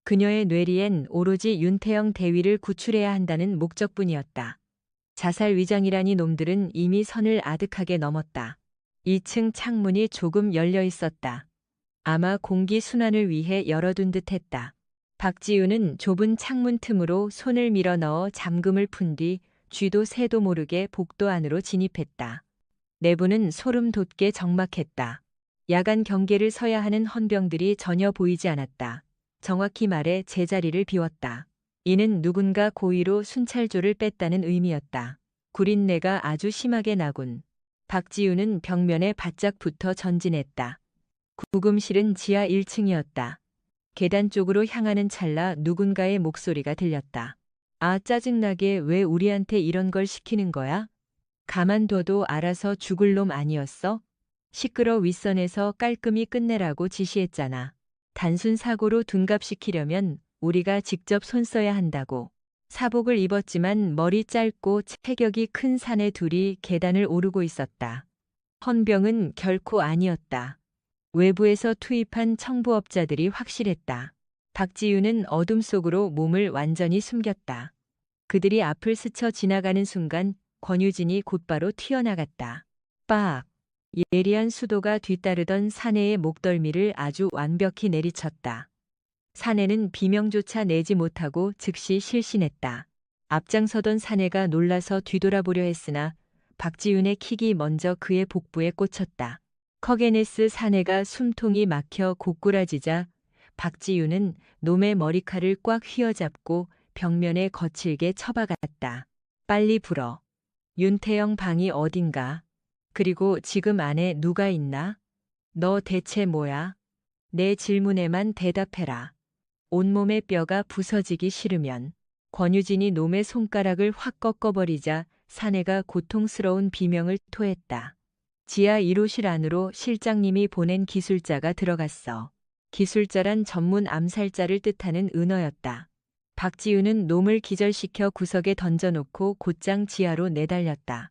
그녀의 뇌리엔 오로지 윤태영 대위를 구출해야 한다는 목적뿐이었다. 자살 위장이라니 놈들은 이미 선을 아득하게 넘었다. 2층 창문이 조금 열려 있었다. 아마 공기 순환을 위해 열어둔 듯했다. 박지윤은 좁은 창문 틈으로 손을 밀어 넣어 잠금을 푼 뒤 쥐도 새도 모르게 복도 안으로 진입했다. 내부는 소름 돋게 적막했다. 야간 경계를 서야 하는 헌병들이 전혀 보이지 않았다. 정확히 말해 제자리를 비웠다. 이는 누군가 고의로 순찰조를 뺐다는 의미였다. 구린내가 아주 심하게 나군. 박지윤은 벽면에 바짝 붙어 전진했다. 구금실은 지하 1층이었다. 계단 쪽으로 향하는 찰나 누군가의 목소리가 들렸다. 아, 짜증나게 왜 우리한테 이런 걸 시키는 거야? 가만둬도 알아서 죽을 놈 아니었어? 시끄러 윗선에서 깔끔히 끝내라고 지시했잖아. 단순 사고로 둔갑시키려면 우리가 직접 손 써야 한다고. 사복을 입었지만 머리 짧고 체격이 큰 사내 둘이 계단을 오르고 있었다. 헌병은 결코 아니었다. 외부에서 투입한 청부업자들이 확실했다. 박지윤은 어둠 속으로 몸을 완전히 숨겼다. 그들이 앞을 스쳐 지나가는 순간 권유진이 곧바로 튀어나갔다. 빡! 예리한 수도가 뒤따르던 사내의 목덜미를 아주 완벽히 내리쳤다. 사내는 비명조차 내지 못하고 즉시 실신했다. 앞장서던 사내가 놀라서 뒤돌아보려 했으나 박지윤의 킥이 먼저 그의 복부에 꽂혔다. 커게네스 사내가 숨통이 막혀 고꾸라지자 박지윤은 놈의 머리칼을 꽉 휘어잡고 벽면에 거칠게 쳐박았다. 빨리 불어. 윤태영 방이 어딘가? 그리고 지금 안에 누가 있나? 너 대체 뭐야? 내 질문에만 대답해라. 온몸의 뼈가 부서지기 싫으면. 권유진이 놈의 손가락을 확 꺾어버리자 사내가 고통스러운 비명을 토했다. 지하 1호실 안으로 실장님이 보낸 기술자가 들어갔어. 기술자란 전문 암살자를 뜻하는 은어였다. 박지윤은 놈을 기절시켜 구석에 던져놓고 곧장 지하로 내달렸다.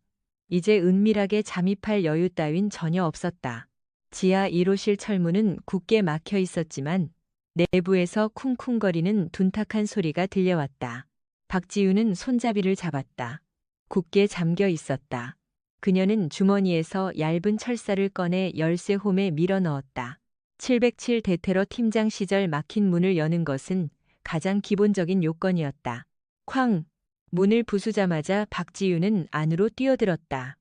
이제 은밀하게 잠입할 여유 따윈 전혀 없었다. 지하 1호실 철문은 굳게 막혀 있었지만 내부에서 쿵쿵거리는 둔탁한 소리가 들려왔다. 박지윤은 손잡이를 잡았다. 굳게 잠겨 있었다. 그녀는 주머니에서 얇은 철사를 꺼내 열쇠홈에 밀어 넣었다. 707 대테러 팀장 시절 막힌 문을 여는 것은 가장 기본적인 요건이었다. 쾅! 문을 부수자마자 박지윤은 안으로 뛰어들었다.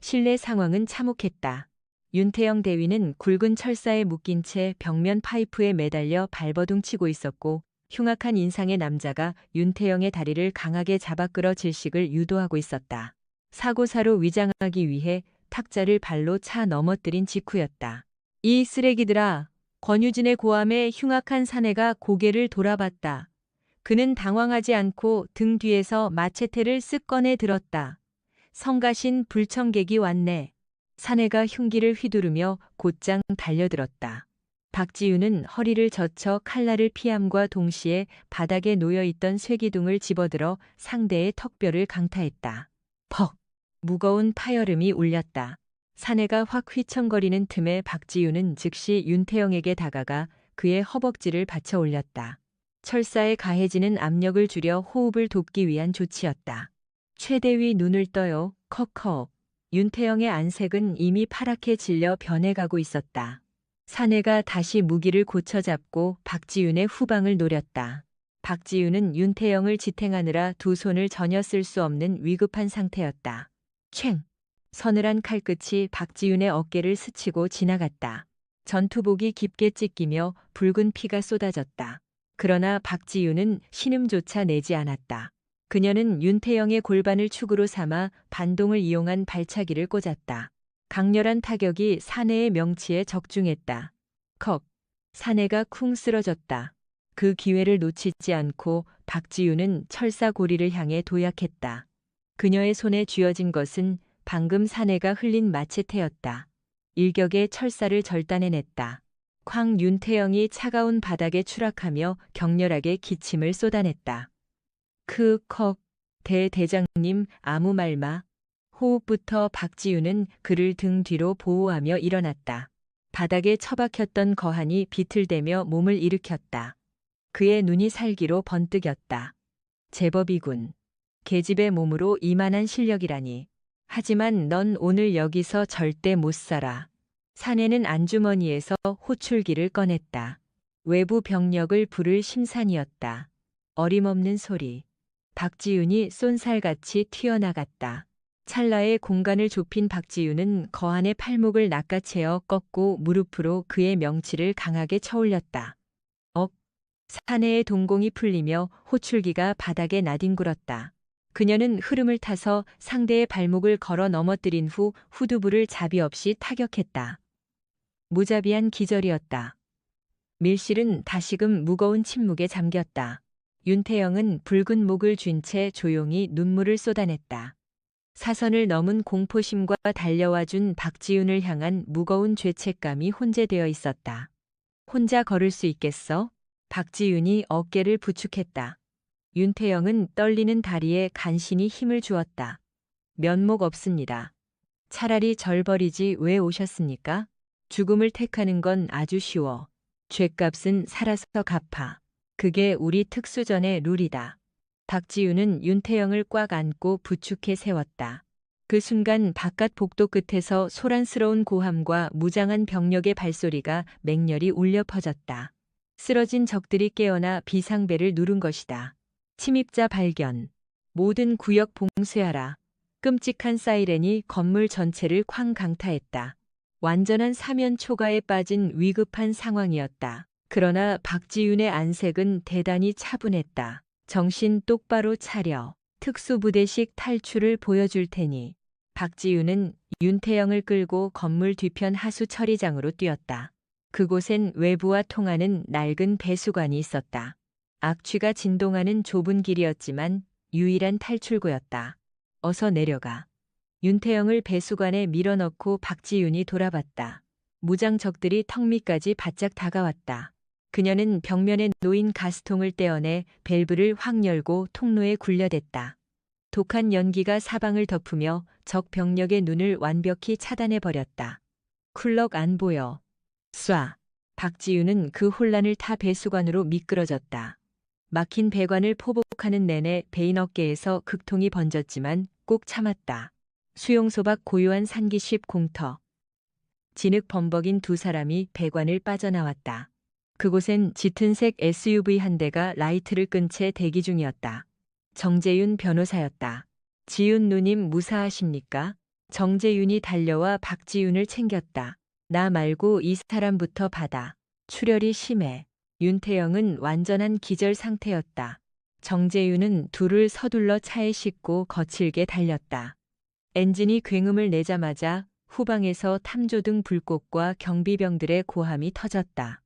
실내 상황은 참혹했다. 윤태영 대위는 굵은 철사에 묶인 채 벽면 파이프에 매달려 발버둥 치고 있었고 흉악한 인상의 남자가 윤태영의 다리를 강하게 잡아 끌어 질식을 유도하고 있었다. 사고사로 위장하기 위해 탁자를 발로 차 넘어뜨린 직후였다. 이 쓰레기들아! 권유진의 고함에 흉악한 사내가 고개를 돌아봤다. 그는 당황하지 않고 등 뒤에서 마체테를 쓱 꺼내 들었다. 성가신 불청객이 왔네. 사내가 흉기를 휘두르며 곧장 달려들었다. 박지윤은 허리를 젖혀 칼날을 피함과 동시에 바닥에 놓여있던 쇠기둥을 집어들어 상대의 턱뼈를 강타했다. 퍽! 무거운 파열음이 울렸다. 사내가 확 휘청거리는 틈에 박지윤은 즉시 윤태영에게 다가가 그의 허벅지를 받쳐 올렸다. 철사에 가해지는 압력을 줄여 호흡을 돕기 위한 조치였다. 최대위 눈을 떠요. 컥컥. 윤태영의 안색은 이미 파랗게 질려 변해가고 있었다. 사내가 다시 무기를 고쳐잡고 박지윤의 후방을 노렸다. 박지윤은 윤태영을 지탱하느라 두 손을 전혀 쓸 수 없는 위급한 상태였다. 챙! 서늘한 칼끝이 박지윤의 어깨를 스치고 지나갔다. 전투복이 깊게 찢기며 붉은 피가 쏟아졌다. 그러나 박지윤은 신음조차 내지 않았다. 그녀는 윤태영의 골반을 축으로 삼아 반동을 이용한 발차기를 꽂았다. 강렬한 타격이 사내의 명치에 적중했다. 컥! 사내가 쿵 쓰러졌다. 그 기회를 놓치지 않고 박지윤은 철사 고리를 향해 도약했다. 그녀의 손에 쥐어진 것은 방금 사내가 흘린 마체테였다. 일격에 철사를 절단해냈다. 쾅! 윤태영이 차가운 바닥에 추락하며 격렬하게 기침을 쏟아냈다. 크, 대대장님 아무 말마. 호흡부터 박지윤은 그를 등 뒤로 보호하며 일어났다. 바닥에 처박혔던 거한이 비틀대며 몸을 일으켰다. 그의 눈이 살기로 번뜩였다. 제법이군. 계집의 몸으로 이만한 실력이라니. 하지만 넌 오늘 여기서 절대 못 살아. 사내는 안주머니에서 호출기를 꺼냈다. 외부 병력을 부를 심산이었다. 어림없는 소리. 박지윤이 쏜살같이 튀어나갔다. 찰나에 공간을 좁힌 박지윤은 거한의 팔목을 낚아채어 꺾고 무릎으로 그의 명치를 강하게 쳐올렸다. 사내의 동공이 풀리며 호출기가 바닥에 나뒹굴었다. 그녀는 흐름을 타서 상대의 발목을 걸어 넘어뜨린 후 후두부를 자비 없이 타격했다. 무자비한 기절이었다. 밀실은 다시금 무거운 침묵에 잠겼다. 윤태영은 붉은 목을 쥔 채 조용히 눈물을 쏟아냈다. 사선을 넘은 공포심과 달려와준 박지윤을 향한 무거운 죄책감이 혼재되어 있었다. 혼자 걸을 수 있겠어? 박지윤이 어깨를 부축했다. 윤태영은 떨리는 다리에 간신히 힘을 주었다. 면목 없습니다. 차라리 절 버리지 왜 오셨습니까? 죽음을 택하는 건 아주 쉬워. 죗값은 살아서 갚아. 그게 우리 특수전의 룰이다. 박지윤은 윤태영을 꽉 안고 부축해 세웠다. 그 순간 바깥 복도 끝에서 소란스러운 고함과 무장한 병력의 발소리가 맹렬히 울려 퍼졌다. 쓰러진 적들이 깨어나 비상벨을 누른 것이다. 침입자 발견. 모든 구역 봉쇄하라. 끔찍한 사이렌이 건물 전체를 쾅 강타했다. 완전한 사면 초가에 빠진 위급한 상황이었다. 그러나 박지윤의 안색은 대단히 차분했다. 정신 똑바로 차려. 특수부대식 탈출을 보여줄 테니. 박지윤은 윤태영을 끌고 건물 뒤편 하수 처리장으로 뛰었다. 그곳엔 외부와 통하는 낡은 배수관이 있었다. 악취가 진동하는 좁은 길이었지만 유일한 탈출구였다. 어서 내려가. 윤태영을 배수관에 밀어넣고 박지윤이 돌아봤다. 무장적들이 턱 밑까지 바짝 다가왔다. 그녀는 벽면에 놓인 가스통을 떼어내 밸브를 확 열고 통로에 굴려댔다. 독한 연기가 사방을 덮으며 적 병력의 눈을 완벽히 차단해버렸다. 쿨럭 안 보여. 쏴. 박지윤은 그 혼란을 타 배수관으로 미끄러졌다. 막힌 배관을 포복하는 내내 베인 어깨에서 극통이 번졌지만 꼭 참았다. 수용소 밖 고요한 산기슭 공터. 진흙 범벅인 두 사람이 배관을 빠져나왔다. 그곳엔 짙은색 SUV 한 대가 라이트를 끈 채 대기 중이었다. 정재윤 변호사였다. 지윤 누님 무사하십니까? 정재윤이 달려와 박지윤을 챙겼다. 나 말고 이 사람부터 받아. 출혈이 심해. 윤태영은 완전한 기절 상태였다. 정재윤은 둘을 서둘러 차에 싣고 거칠게 달렸다. 엔진이 굉음을 내자마자 후방에서 탐조등 불꽃과 경비병들의 고함이 터졌다.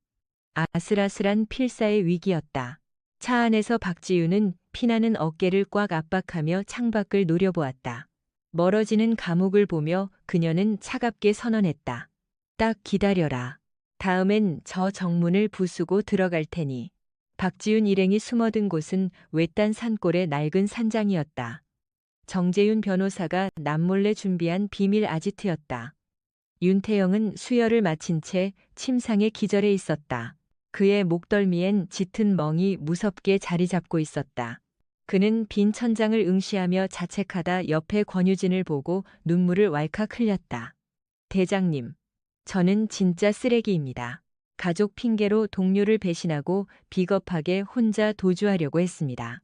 아슬아슬한 필사의 위기였다. 차 안에서 박지윤은 피나는 어깨를 꽉 압박하며 창밖을 노려보았다. 멀어지는 감옥을 보며 그녀는 차갑게 선언했다. 딱 기다려라. 다음엔 저 정문을 부수고 들어갈 테니. 박지윤 일행이 숨어든 곳은 외딴 산골의 낡은 산장이었다. 정재윤 변호사가 남몰래 준비한 비밀 아지트였다. 윤태영은 수혈을 마친 채 침상에 기절해 있었다. 그의 목덜미엔 짙은 멍이 무섭게 자리 잡고 있었다. 그는 빈 천장을 응시하며 자책하다 옆에 권유진을 보고 눈물을 왈칵 흘렸다. 대장님, 저는 진짜 쓰레기입니다. 가족 핑계로 동료를 배신하고 비겁하게 혼자 도주하려고 했습니다.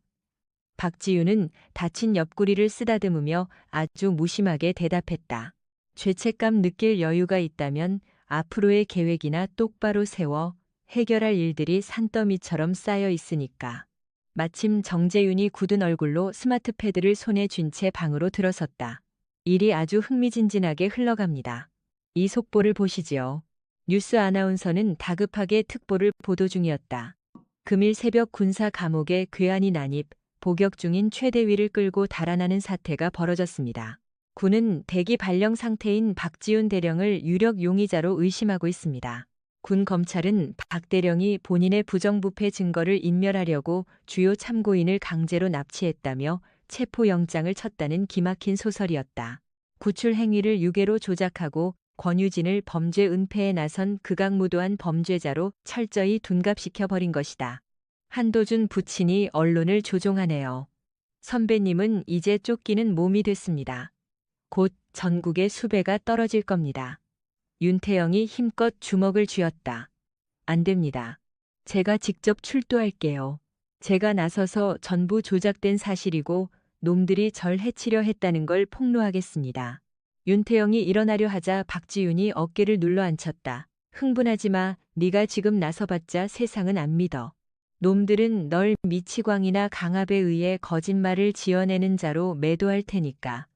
박지윤은 다친 옆구리를 쓰다듬으며 아주 무심하게 대답했다. 죄책감 느낄 여유가 있다면 앞으로의 계획이나 똑바로 세워 해결할 일들이 산더미처럼 쌓여 있으니까. 마침 정재윤이 굳은 얼굴로 스마트 패드를 손에 쥔 채 방으로 들어섰다. 일이 아주 흥미진진하게 흘러갑니다. 이 속보를 보시지요. 뉴스 아나운서는 다급하게 특보를 보도 중이었다. 금일 새벽 군사 감옥에 괴한이 난입, 복역 중인 최대위를 끌고 달아나는 사태가 벌어졌습니다. 군은 대기 발령 상태인 박지윤 대령을 유력 용의자로 의심하고 있습니다. 군 검찰은 박 대령이 본인의 부정부패 증거를 인멸하려고 주요 참고인을 강제로 납치했다며 체포영장을 쳤다는 기막힌 소설이었다. 구출 행위를 유괴로 조작하고 권유진을 범죄 은폐에 나선 극악무도한 범죄자로 철저히 둔갑시켜버린 것이다. 한도준 부친이 언론을 조종하네요. 선배님은 이제 쫓기는 몸이 됐습니다. 곧 전국의 수배가 떨어질 겁니다. 윤태영이 힘껏 주먹을 쥐었다. 안 됩니다. 제가 직접 출두할게요. 제가 나서서 전부 조작된 사실이고 놈들이 절 해치려 했다는 걸 폭로하겠습니다. 윤태영이 일어나려 하자 박지윤이 어깨를 눌러 앉혔다. 흥분하지 마. 네가 지금 나서봤자 세상은 안 믿어. 놈들은 널 미치광이나 강압에 의해 거짓말을 지어내는 자로 매도할 테니까.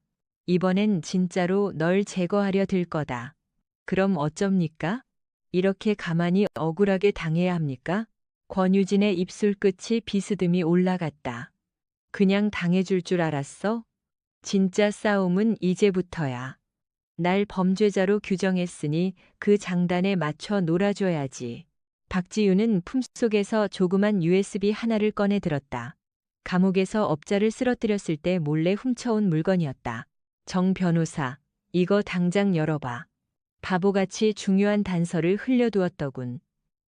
이번엔 진짜로 널 제거하려 들 거다. 그럼 어쩝니까? 이렇게 가만히 억울하게 당해야 합니까? 권유진의 입술 끝이 비스듬히 올라갔다. 그냥 당해줄 줄 알았어? 진짜 싸움은 이제부터야. 날 범죄자로 규정했으니 그 장단에 맞춰 놀아줘야지. 박지윤은 품속에서 조그만 USB 하나를 꺼내 들었다. 감옥에서 업자를 쓰러뜨렸을 때 몰래 훔쳐온 물건이었다. 정 변호사, 이거 당장 열어봐. 바보같이 중요한 단서를 흘려두었더군.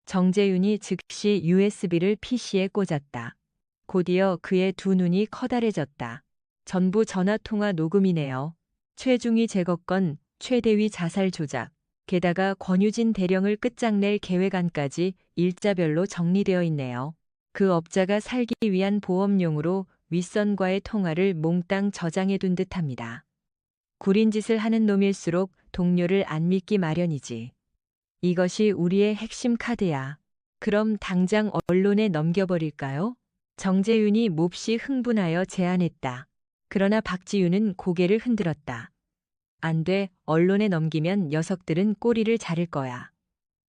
정재윤이 즉시 USB를 PC에 꽂았다. 곧이어 그의 두 눈이 커다래졌다. 전부 전화통화 녹음이네요. 최중위 제거건, 최대위 자살 조작, 게다가 권유진 대령을 끝장낼 계획안까지 일자별로 정리되어 있네요. 그 업자가 살기 위한 보험용으로 윗선과의 통화를 몽땅 저장해둔 듯합니다. 구린 짓을 하는 놈일수록 동료를 안 믿기 마련이지. 이것이 우리의 핵심 카드야. 그럼 당장 언론에 넘겨버릴까요? 정재윤이 몹시 흥분하여 제안했다. 그러나 박지윤은 고개를 흔들었다. 안 돼, 언론에 넘기면 녀석들은 꼬리를 자를 거야.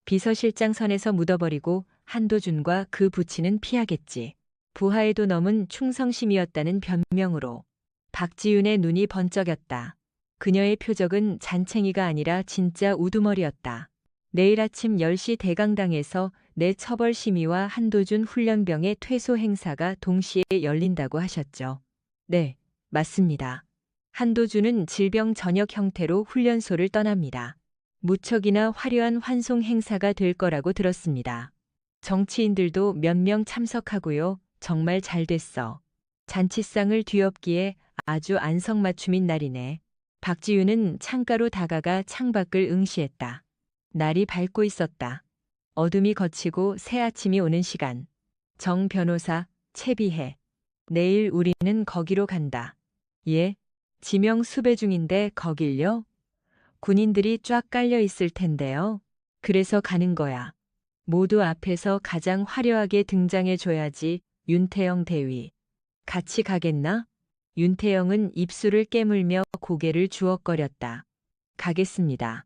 비서실장 선에서 묻어버리고 한도준과 그 부친은 피하겠지. 부하에도 넘은 충성심이었다는 변명으로. 박지윤의 눈이 번쩍였다. 그녀의 표적은 잔챙이가 아니라 진짜 우두머리였다. 내일 아침 10시 대강당에서 내 처벌 심의와 한도준 훈련병의 퇴소 행사가 동시에 열린다고 하셨죠. 네, 맞습니다. 한도준은 질병 전역 형태로 훈련소를 떠납니다. 무척이나 화려한 환송 행사가 될 거라고 들었습니다. 정치인들도 몇 명 참석하고요. 정말 잘 됐어. 잔치상을 뒤엎기에 아주 안성맞춤인 날이네. 박지윤은 창가로 다가가 창밖을 응시했다. 날이 밝고 있었다. 어둠이 걷히고 새 아침이 오는 시간. 정 변호사, 채비해. 내일 우리는 거기로 간다. 예? 지명 수배 중인데 거길요? 군인들이 쫙 깔려 있을 텐데요. 그래서 가는 거야. 모두 앞에서 가장 화려하게 등장해 줘야지. 윤태영 대위. 같이 가겠나? 윤태영은 입술을 깨물며 고개를 주걱거렸다. 가겠습니다.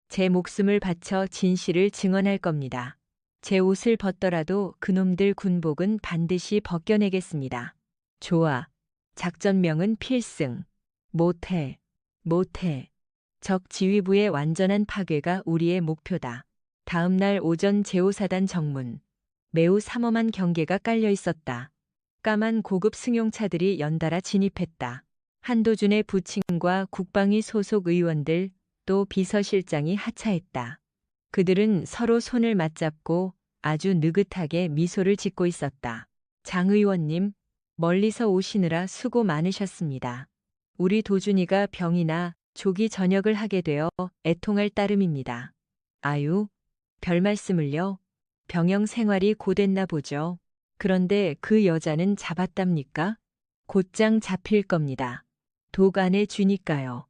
제 목숨을 바쳐 진실을 증언할 겁니다. 제 옷을 벗더라도 그놈들 군복은 반드시 벗겨내겠습니다. 좋아. 작전명은 필승. 못해. 적 지휘부의 완전한 파괴가 우리의 목표다. 다음 날 오전 제5사단 정문. 매우 삼엄한 경계가 깔려 있었다. 까만 고급 승용차들이 연달아 진입했다. 한도준의 부친과 국방위 소속 의원들, 또 비서실장이 하차했다. 그들은 서로 손을 맞잡고 아주 느긋하게 미소를 짓고 있었다. 장 의원님, 멀리서 오시느라 수고 많으셨습니다. 우리 도준이가 병이나 조기 전역을 하게 되어 애통할 따름입니다. 아유, 별 말씀을요. 병영 생활이 고됐나 보죠. 그런데 그 여자는 잡았답니까? 곧장 잡힐 겁니다. 독 안에 쥐니까요.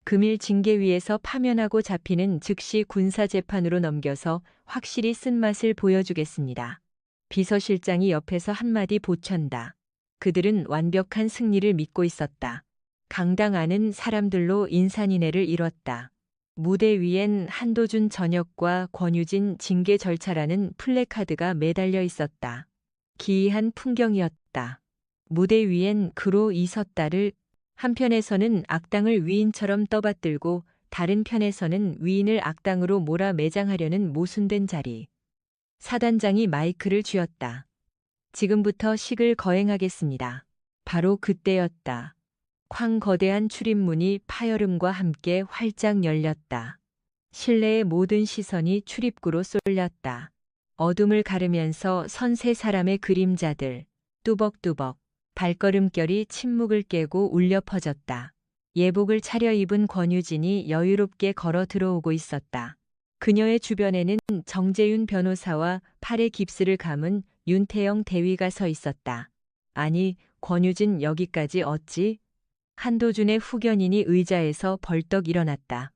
금일 징계위에서 파면하고 잡히는 즉시 군사재판으로 넘겨서 확실히 쓴맛을 보여주겠습니다. 비서실장이 옆에서 한마디 보챈다. 그들은 완벽한 승리를 믿고 있었다. 강당 안은 사람들로 인산인해를 이뤘다. 무대 위엔 한도준 전역과 권유진 징계 절차라는 플래카드가 매달려 있었다. 기이한 풍경이었다. 무대 위엔 그로 이섰다를 한편에서는 악당을 위인처럼 떠받들고 다른 편에서는 위인을 악당으로 몰아 매장하려는 모순된 자리. 사단장이 마이크를 쥐었다. 지금부터 식을 거행하겠습니다. 바로 그때였다. 쾅 거대한 출입문이 파열음과 함께 활짝 열렸다. 실내의 모든 시선이 출입구로 쏠렸다. 어둠을 가르면서 선 세 사람의 그림자들, 뚜벅뚜벅, 발걸음결이 침묵을 깨고 울려 퍼졌다. 예복을 차려입은 권유진이 여유롭게 걸어 들어오고 있었다. 그녀의 주변에는 정재윤 변호사와 팔에 깁스를 감은 윤태영 대위가 서 있었다. 아니, 권유진 여기까지 어찌? 한도준의 후견인이 의자에서 벌떡 일어났다.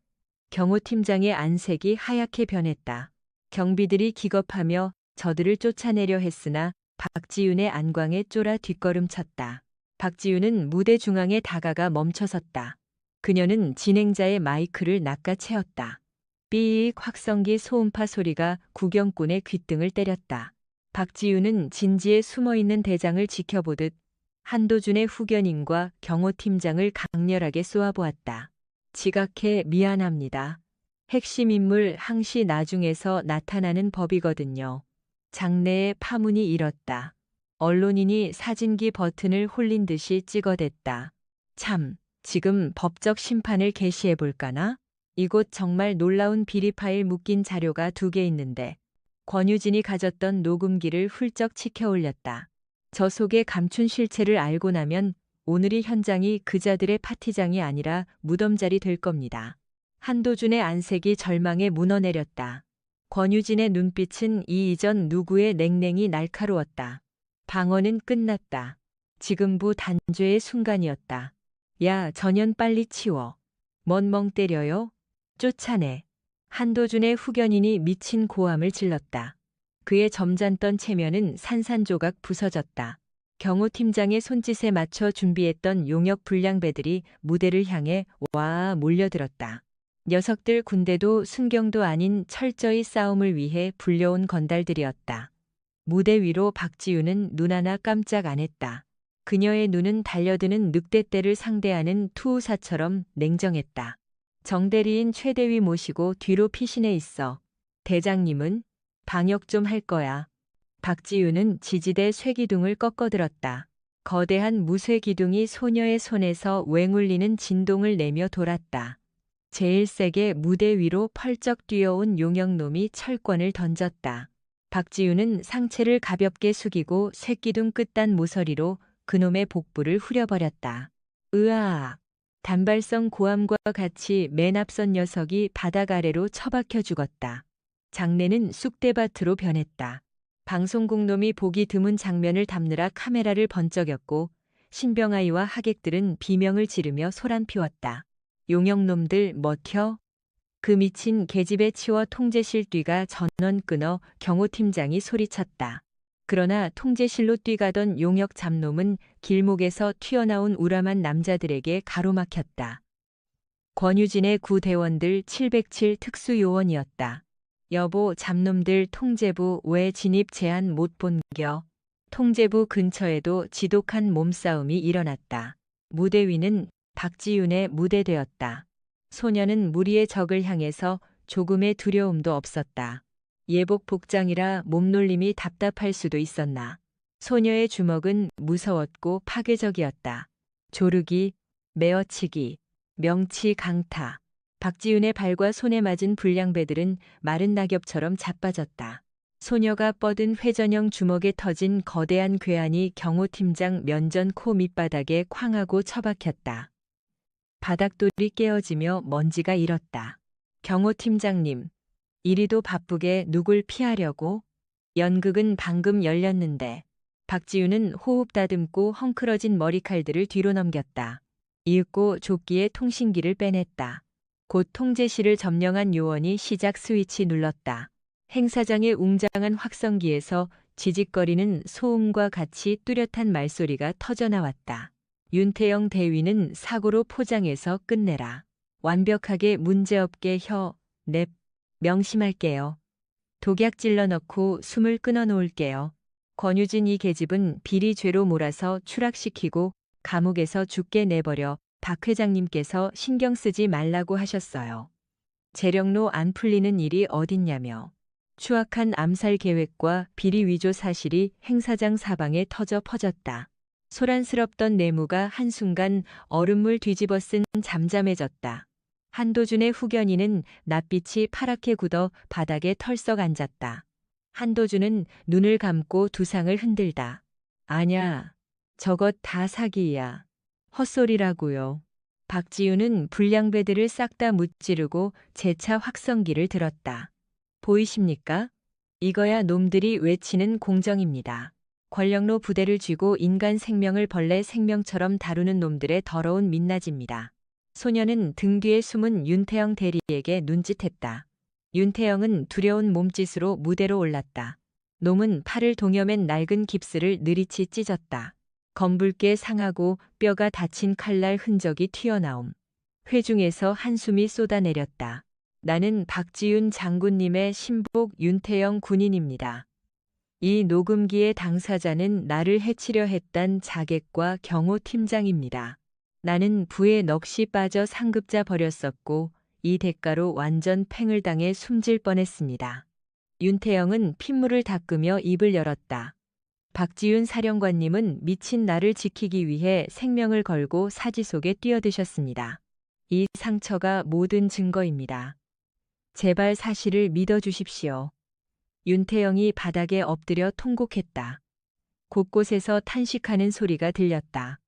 경호팀장의 안색이 하얗게 변했다. 경비들이 기겁하며 저들을 쫓아내려 했으나 박지윤의 안광에 쫄아 뒷걸음쳤다. 박지윤은 무대 중앙에 다가가 멈춰섰다. 그녀는 진행자의 마이크를 낚아채었다. 삐익 확성기 소음파 소리가 구경꾼의 귓등을 때렸다. 박지윤은 진지에 숨어있는 대장을 지켜보듯 한도준의 후견인과 경호팀장을 강렬하게 쏘아보았다. 지각해 미안합니다. 핵심 인물 항시 나중에서 나타나는 법이거든요. 장내에 파문이 일었다. 언론인이 사진기 버튼을 홀린 듯이 찍어댔다. 참, 지금 법적 심판을 개시해볼까나? 이곳 정말 놀라운 비리 파일 묶인 자료가 2개 있는데 권유진이 가졌던 녹음기를 훌쩍 치켜 올렸다. 저 속의 감춘 실체를 알고 나면 오늘이 현장이 그자들의 파티장이 아니라 무덤자리 될 겁니다. 한도준의 안색이 절망에 무너내렸다. 권유진의 눈빛은 이 이전 누구의 냉랭이 날카로웠다. 방언은 끝났다. 지금부 단죄의 순간이었다. 야, 전현 빨리 치워. 뭔 멍 때려요? 쫓아내. 한도준의 후견인이 미친 고함을 질렀다. 그의 점잖던 체면은 산산조각 부서졌다. 경호 팀장의 손짓에 맞춰 준비했던 용역 불량배들이 무대를 향해 와 몰려들었다. 녀석들 군대도 순경도 아닌 철저히 싸움을 위해 불려온 건달들이었다. 무대 위로 박지윤은 눈 하나 깜짝 안 했다. 그녀의 눈은 달려드는 늑대떼를 상대하는 투우사처럼 냉정했다. 정대리인 최대위 모시고 뒤로 피신해 있어. 대장님은 방역 좀 할 거야. 박지윤은 지지대 쇠기둥을 꺾어들었다. 거대한 무쇠기둥이 소녀의 손에서 왱울리는 진동을 내며 돌았다. 제일 세게 무대 위로 펄쩍 뛰어온 용역놈이 철권을 던졌다. 박지윤은 상체를 가볍게 숙이고 쇠기둥 끝단 모서리로 그놈의 복부를 후려버렸다. 으악! 단발성 고함과 같이 맨 앞선 녀석이 바닥 아래로 처박혀 죽었다. 장내는 쑥대밭으로 변했다. 방송국 놈이 보기 드문 장면을 담느라 카메라를 번쩍였고 신병아이와 하객들은 비명을 지르며 소란 피웠다. 용역놈들 멋혀? 그 미친 계집애 치워 통제실 뛰가 전원 끊어 경호팀장이 소리쳤다. 그러나 통제실로 뛰가던 용역 잡놈은 길목에서 튀어나온 우람한 남자들에게 가로막혔다. 권유진의 구대원들 707 특수요원이었다. 여보, 잡놈들 통제부 왜 진입 제한 못 본겨? 통제부 근처에도 지독한 몸싸움이 일어났다. 무대 위는 박지윤의 무대되었다. 소녀는 무리의 적을 향해서 조금의 두려움도 없었다. 예복 복장이라 몸놀림이 답답할 수도 있었나. 소녀의 주먹은 무서웠고 파괴적이었다. 조르기, 메어치기, 명치 강타. 박지윤의 발과 손에 맞은 불량배들은 마른 낙엽처럼 자빠졌다. 소녀가 뻗은 회전형 주먹에 터진 거대한 괴한이 경호팀장 면전 코 밑바닥에 쾅하고 처박혔다. 바닥돌이 깨어지며 먼지가 일었다. 경호팀장님, 이리도 바쁘게 누굴 피하려고? 연극은 방금 열렸는데. 박지윤은 호흡 다듬고 헝클어진 머리칼들을 뒤로 넘겼다. 이윽고 조끼에 통신기를 빼냈다. 곧 통제실을 점령한 요원이 시작 스위치 눌렀다. 행사장의 웅장한 확성기에서 지직거리는 소음과 같이 뚜렷한 말소리가 터져나왔다. 윤태영 대위는 사고로 포장해서 끝내라. 완벽하게 문제없게 냅. 명심할게요. 독약 찔러 넣고 숨을 끊어 놓을게요. 권유진 이 계집은 비리 죄로 몰아서 추락시키고 감옥에서 죽게 내버려 박 회장님께서 신경 쓰지 말라고 하셨어요. 재력로 안 풀리는 일이 어딨냐며. 추악한 암살 계획과 비리 위조 사실이 행사장 사방에 터져 퍼졌다. 소란스럽던 내무가 한순간 얼음물 뒤집어 쓴 잠잠해졌다. 한도준의 후견인은 낯빛이 파랗게 굳어 바닥에 털썩 앉았다. 한도준은 눈을 감고 두상을 흔들다. 아냐, 저것 다 사기야. 헛소리라고요. 박지윤은 불량배들을 싹 다 무찌르고 재차 확성기를 들었다. 보이십니까? 이거야 놈들이 외치는 공정입니다. 권력로 부대를 쥐고 인간 생명을 벌레 생명처럼 다루는 놈들의 더러운 민낯입니다. 소녀는 등 뒤에 숨은 윤태영 대리에게 눈짓했다. 윤태영은 두려운 몸짓으로 무대로 올랐다. 놈은 팔을 동여맨 낡은 깁스를 느리치 찢었다. 검붉게 상하고 뼈가 다친 칼날 흔적이 튀어나옴. 회중에서 한숨이 쏟아내렸다. 나는 박지윤 장군님의 신복 윤태영 군인입니다. 이 녹음기의 당사자는 나를 해치려 했단 자객과 경호 팀장입니다. 나는 부에 넋이 빠져 상급자 버렸었고 이 대가로 완전 팽을 당해 숨질 뻔했습니다. 윤태영은 핏물을 닦으며 입을 열었다. 박지윤 사령관님은 미친 나를 지키기 위해 생명을 걸고 사지 속에 뛰어드셨습니다. 이 상처가 모든 증거입니다. 제발 사실을 믿어주십시오. 윤태영이 바닥에 엎드려 통곡했다. 곳곳에서 탄식하는 소리가 들렸다.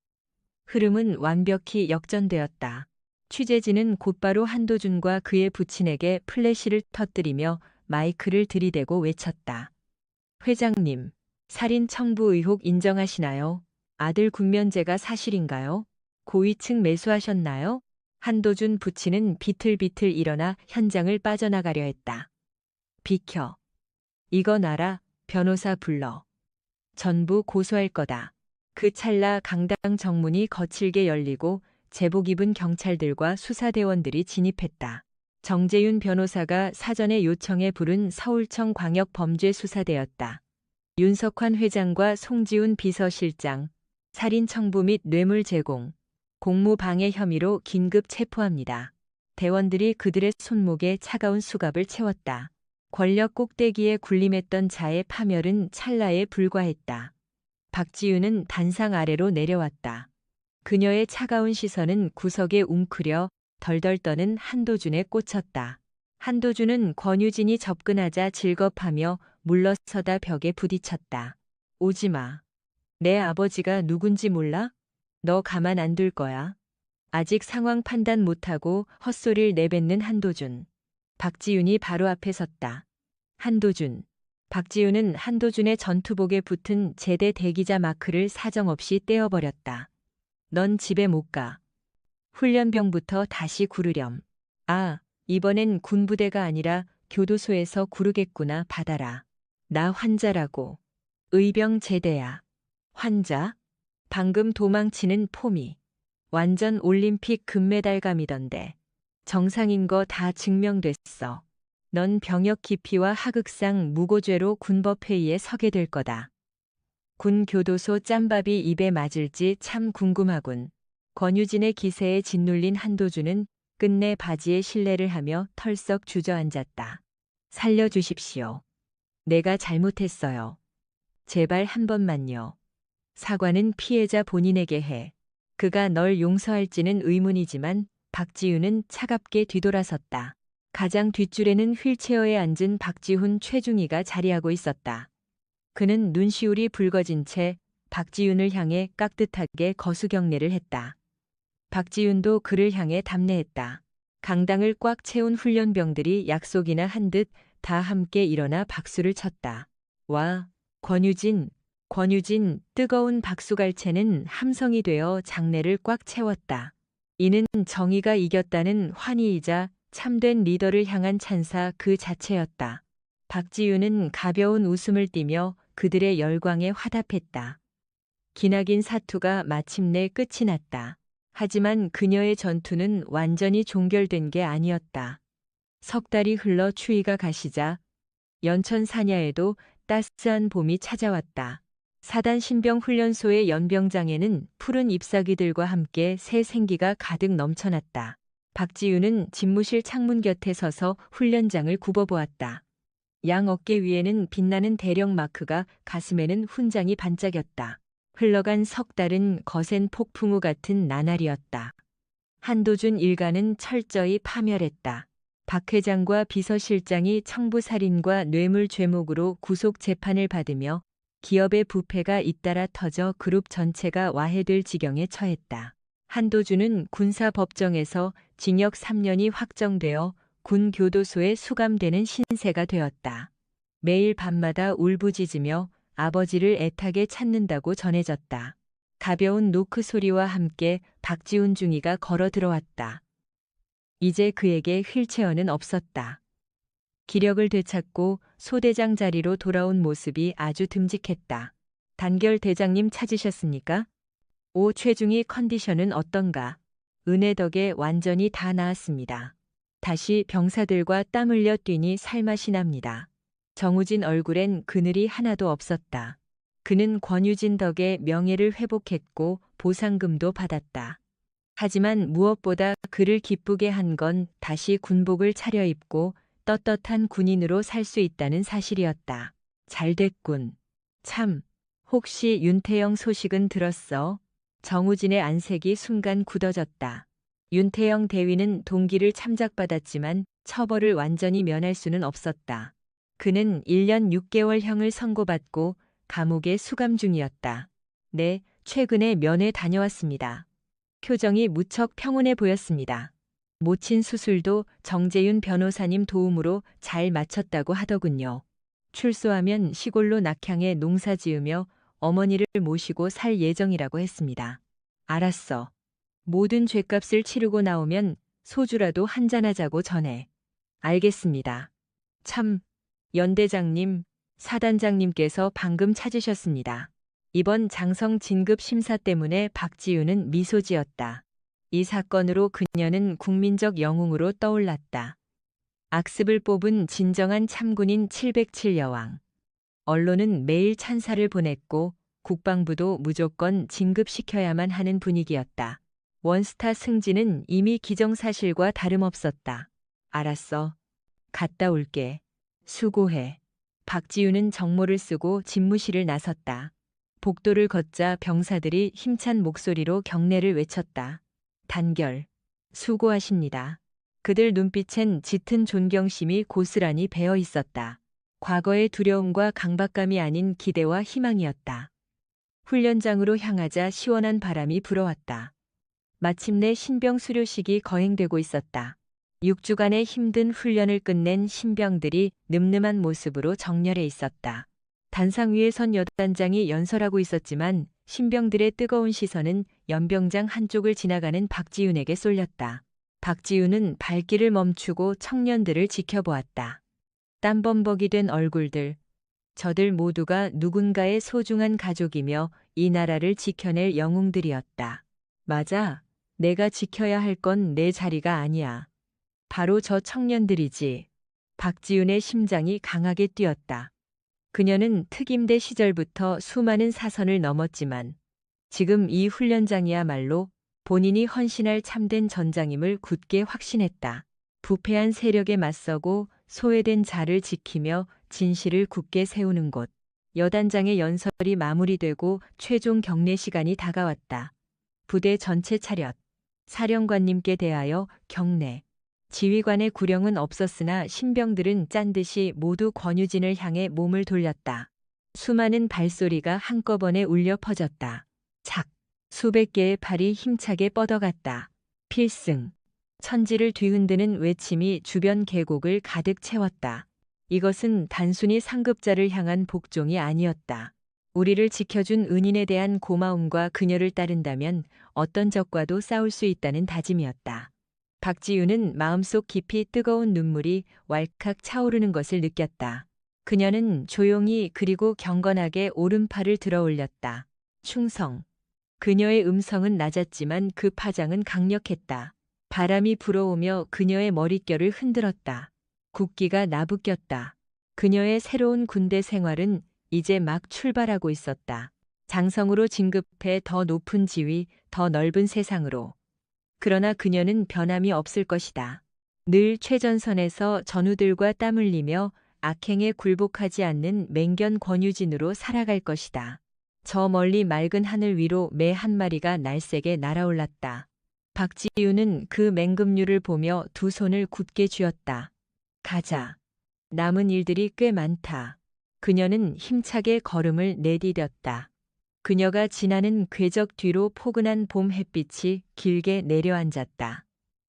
흐름은 완벽히 역전되었다. 취재진은 곧바로 한도준과 그의 부친에게 플래시를 터뜨리며 마이크를 들이대고 외쳤다. 회장님, 살인 청부 의혹 인정하시나요? 아들 군면제가 사실인가요? 고위층 매수하셨나요? 한도준 부친은 비틀비틀 일어나 현장을 빠져나가려 했다. 비켜. 이건 알아. 변호사 불러. 전부 고소할 거다. 그 찰나 강당 정문이 거칠게 열리고 제복 입은 경찰들과 수사대원들이 진입했다. 정재윤 변호사가 사전에 요청해 부른 서울청 광역범죄수사대였다. 윤석환 회장과 송지훈 비서실장, 살인 청부 및 뇌물 제공, 공무방해 혐의로 긴급 체포합니다. 대원들이 그들의 손목에 차가운 수갑을 채웠다. 권력 꼭대기에 군림했던 자의 파멸은 찰나에 불과했다. 박지윤은 단상 아래로 내려왔다. 그녀의 차가운 시선은 구석에 웅크려 덜덜 떠는 한도준에 꽂혔다. 한도준은 권유진이 접근하자 질겁하며 물러서다 벽에 부딪혔다. 오지 마. 내 아버지가 누군지 몰라? 너 가만 안 둘 거야. 아직 상황 판단 못하고 헛소리를 내뱉는 한도준. 박지윤이 바로 앞에 섰다. 한도준. 박지윤은 한도준의 전투복에 붙은 제대 대기자 마크를 사정없이 떼어버렸다. 넌 집에 못 가. 훈련병부터 다시 구르렴. 아, 이번엔 군부대가 아니라 교도소에서 구르겠구나 받아라. 나 환자라고. 의병 제대야. 환자? 방금 도망치는 폼이. 완전 올림픽 금메달감이던데. 정상인 거 다 증명됐어. 넌 병역 기피와 하극상 무고죄로 군법회의에 서게 될 거다. 군 교도소 짬밥이 입에 맞을지 참 궁금하군. 권유진의 기세에 짓눌린 한도준은 끝내 바지에 실례를 하며 털썩 주저앉았다. 살려주십시오. 내가 잘못했어요. 제발 한 번만요. 사과는 피해자 본인에게 해. 그가 널 용서할지는 의문이지만 박지윤은 차갑게 뒤돌아섰다. 가장 뒷줄에는 휠체어에 앉은 박지훈 최중희가 자리하고 있었다. 그는 눈시울이 붉어진 채 박지윤을 향해 깍듯하게 거수경례를 했다. 박지윤도 그를 향해 답례했다. 강당을 꽉 채운 훈련병들이 약속이나 한 듯 다 함께 일어나 박수를 쳤다. 와, 권유진, 권유진. 뜨거운 박수갈채는 함성이 되어 장내를 꽉 채웠다. 이는 정의가 이겼다는 환희이자 참된 리더를 향한 찬사 그 자체였다. 박지윤은 가벼운 웃음을 띠며 그들의 열광에 화답했다. 기나긴 사투가 마침내 끝이 났다. 하지만 그녀의 전투는 완전히 종결된 게 아니었다. 석 달이 흘러 추위가 가시자 연천 산야에도 따스한 봄이 찾아왔다. 사단 신병훈련소의 연병장에는 푸른 잎사귀들과 함께 새 생기가 가득 넘쳐났다. 박지윤은 집무실 창문 곁에 서서 훈련장을 굽어보았다. 양 어깨 위에는 빛나는 대령 마크가, 가슴에는 훈장이 반짝였다. 흘러간 석 달은 거센 폭풍우 같은 나날이었다. 한도준 일가는 철저히 파멸했다. 박 회장과 비서실장이 청부살인과 뇌물 죄목으로 구속 재판을 받으며 기업의 부패가 잇따라 터져 그룹 전체가 와해될 지경에 처했다. 한도준은 군사법정에서 징역 3년이 확정되어 군 교도소에 수감되는 신세가 되었다. 매일 밤마다 울부짖으며 아버지를 애타게 찾는다고 전해졌다. 가벼운 노크 소리와 함께 박지훈 중위가 걸어 들어왔다. 이제 그에게 휠체어는 없었다. 기력을 되찾고 소대장 자리로 돌아온 모습이 아주 듬직했다. 단결 대장님 찾으셨습니까? 오 최중희 컨디션은 어떤가? 은혜 덕에 완전히 다 나았습니다. 다시 병사들과 땀 흘려 뛰니 살맛이 납니다. 정우진 얼굴엔 그늘이 하나도 없었다. 그는 권유진 덕에 명예를 회복했고 보상금도 받았다. 하지만 무엇보다 그를 기쁘게 한 건 다시 군복을 차려입고 떳떳한 군인으로 살 수 있다는 사실이었다. 잘됐군. 참, 혹시 윤태영 소식은 들었어? 정우진의 안색이 순간 굳어졌다. 윤태영 대위는 동기를 참작받았지만 처벌을 완전히 면할 수는 없었다. 그는 1년 6개월형을 선고받고 감옥에 수감 중이었다. 네, 최근에 면회 다녀왔습니다. 표정이 무척 평온해 보였습니다. 모친 수술도 정재윤 변호사님 도움으로 잘 마쳤다고 하더군요. 출소하면 시골로 낙향해 농사 지으며 어머니를 모시고 살 예정이라고 했습니다. 알았어. 모든 죗값을 치르고 나오면 소주라도 한잔하자고 전해. 알겠습니다. 참, 연대장님, 사단장님께서 방금 찾으셨습니다. 이번 장성 진급 심사 때문에 박지윤은 미소 지었다. 이 사건으로 그녀는 국민적 영웅으로 떠올랐다. 악습을 뽑은 진정한 참군인 707여왕. 언론은 매일 찬사를 보냈고 국방부도 무조건 진급시켜야만 하는 분위기였다. 원스타 승진은 이미 기정사실과 다름없었다. 알았어. 갔다 올게. 수고해. 박지윤은 정모를 쓰고 집무실을 나섰다. 복도를 걷자 병사들이 힘찬 목소리로 경례를 외쳤다. 단결. 수고하십니다. 그들 눈빛엔 짙은 존경심이 고스란히 배어 있었다. 과거의 두려움과 강박감이 아닌 기대와 희망이었다. 훈련장으로 향하자 시원한 바람이 불어왔다. 마침내 신병 수료식이 거행되고 있었다. 6주간의 힘든 훈련을 끝낸 신병들이 늠름한 모습으로 정렬해 있었다. 단상 위에 선 여단장이 연설하고 있었지만 신병들의 뜨거운 시선은 연병장 한쪽을 지나가는 박지윤에게 쏠렸다. 박지윤은 발길을 멈추고 청년들을 지켜보았다. 땀범벅이 된 얼굴들, 저들 모두가 누군가의 소중한 가족이며 이 나라를 지켜낼 영웅들이었다. 맞아, 내가 지켜야 할 건 내 자리가 아니야. 바로 저 청년들이지. 박지윤의 심장이 강하게 뛰었다. 그녀는 특임대 시절부터 수많은 사선을 넘었지만 지금 이 훈련장이야말로 본인이 헌신할 참된 전장임을 굳게 확신했다. 부패한 세력에 맞서고 소외된 자를 지키며 진실을 굳게 세우는 곳. 여단장의 연설이 마무리되고 최종 경례 시간이 다가왔다. 부대 전체 차렷. 사령관님께 대하여 경례. 지휘관의 구령은 없었으나 신병들은 짠듯이 모두 권유진을 향해 몸을 돌렸다. 수많은 발소리가 한꺼번에 울려 퍼졌다. 착! 수백 개의 팔이 힘차게 뻗어갔다. 필승! 천지를 뒤흔드는 외침이 주변 계곡을 가득 채웠다. 이것은 단순히 상급자를 향한 복종이 아니었다. 우리를 지켜준 은인에 대한 고마움과 그녀를 따른다면 어떤 적과도 싸울 수 있다는 다짐이었다. 박지윤은 마음속 깊이 뜨거운 눈물이 왈칵 차오르는 것을 느꼈다. 그녀는 조용히 그리고 경건하게 오른팔을 들어 올렸다. 충성. 그녀의 음성은 낮았지만 그 파장은 강력했다. 바람이 불어오며 그녀의 머릿결을 흔들었다. 국기가 나부꼈다. 그녀의 새로운 군대 생활은 이제 막 출발하고 있었다. 장성으로 진급해 더 높은 지위, 더 넓은 세상으로. 그러나 그녀는 변함이 없을 것이다. 늘 최전선에서 전우들과 땀 흘리며 악행에 굴복하지 않는 맹견 권유진으로 살아갈 것이다. 저 멀리 맑은 하늘 위로 매 한 마리가 날쌔게 날아올랐다. 박지윤은 그 맹금류를 보며 두 손을 굳게 쥐었다. 가자. 남은 일들이 꽤 많다. 그녀는 힘차게 걸음을 내디뎠다. 그녀가 지나는 궤적 뒤로 포근한 봄 햇빛이 길게 내려앉았다.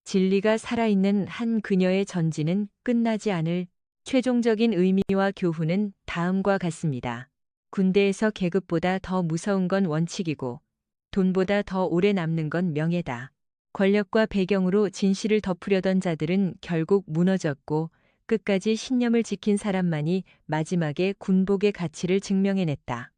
진리가 살아있는 한 그녀의 전진은 끝나지 않을 최종적인 의미와 교훈은 다음과 같습니다. 군대에서 계급보다 더 무서운 건 원칙이고 돈보다 더 오래 남는 건 명예다. 권력과 배경으로 진실을 덮으려던 자들은 결국 무너졌고 끝까지 신념을 지킨 사람만이 마지막에 군복의 가치를 증명해냈다.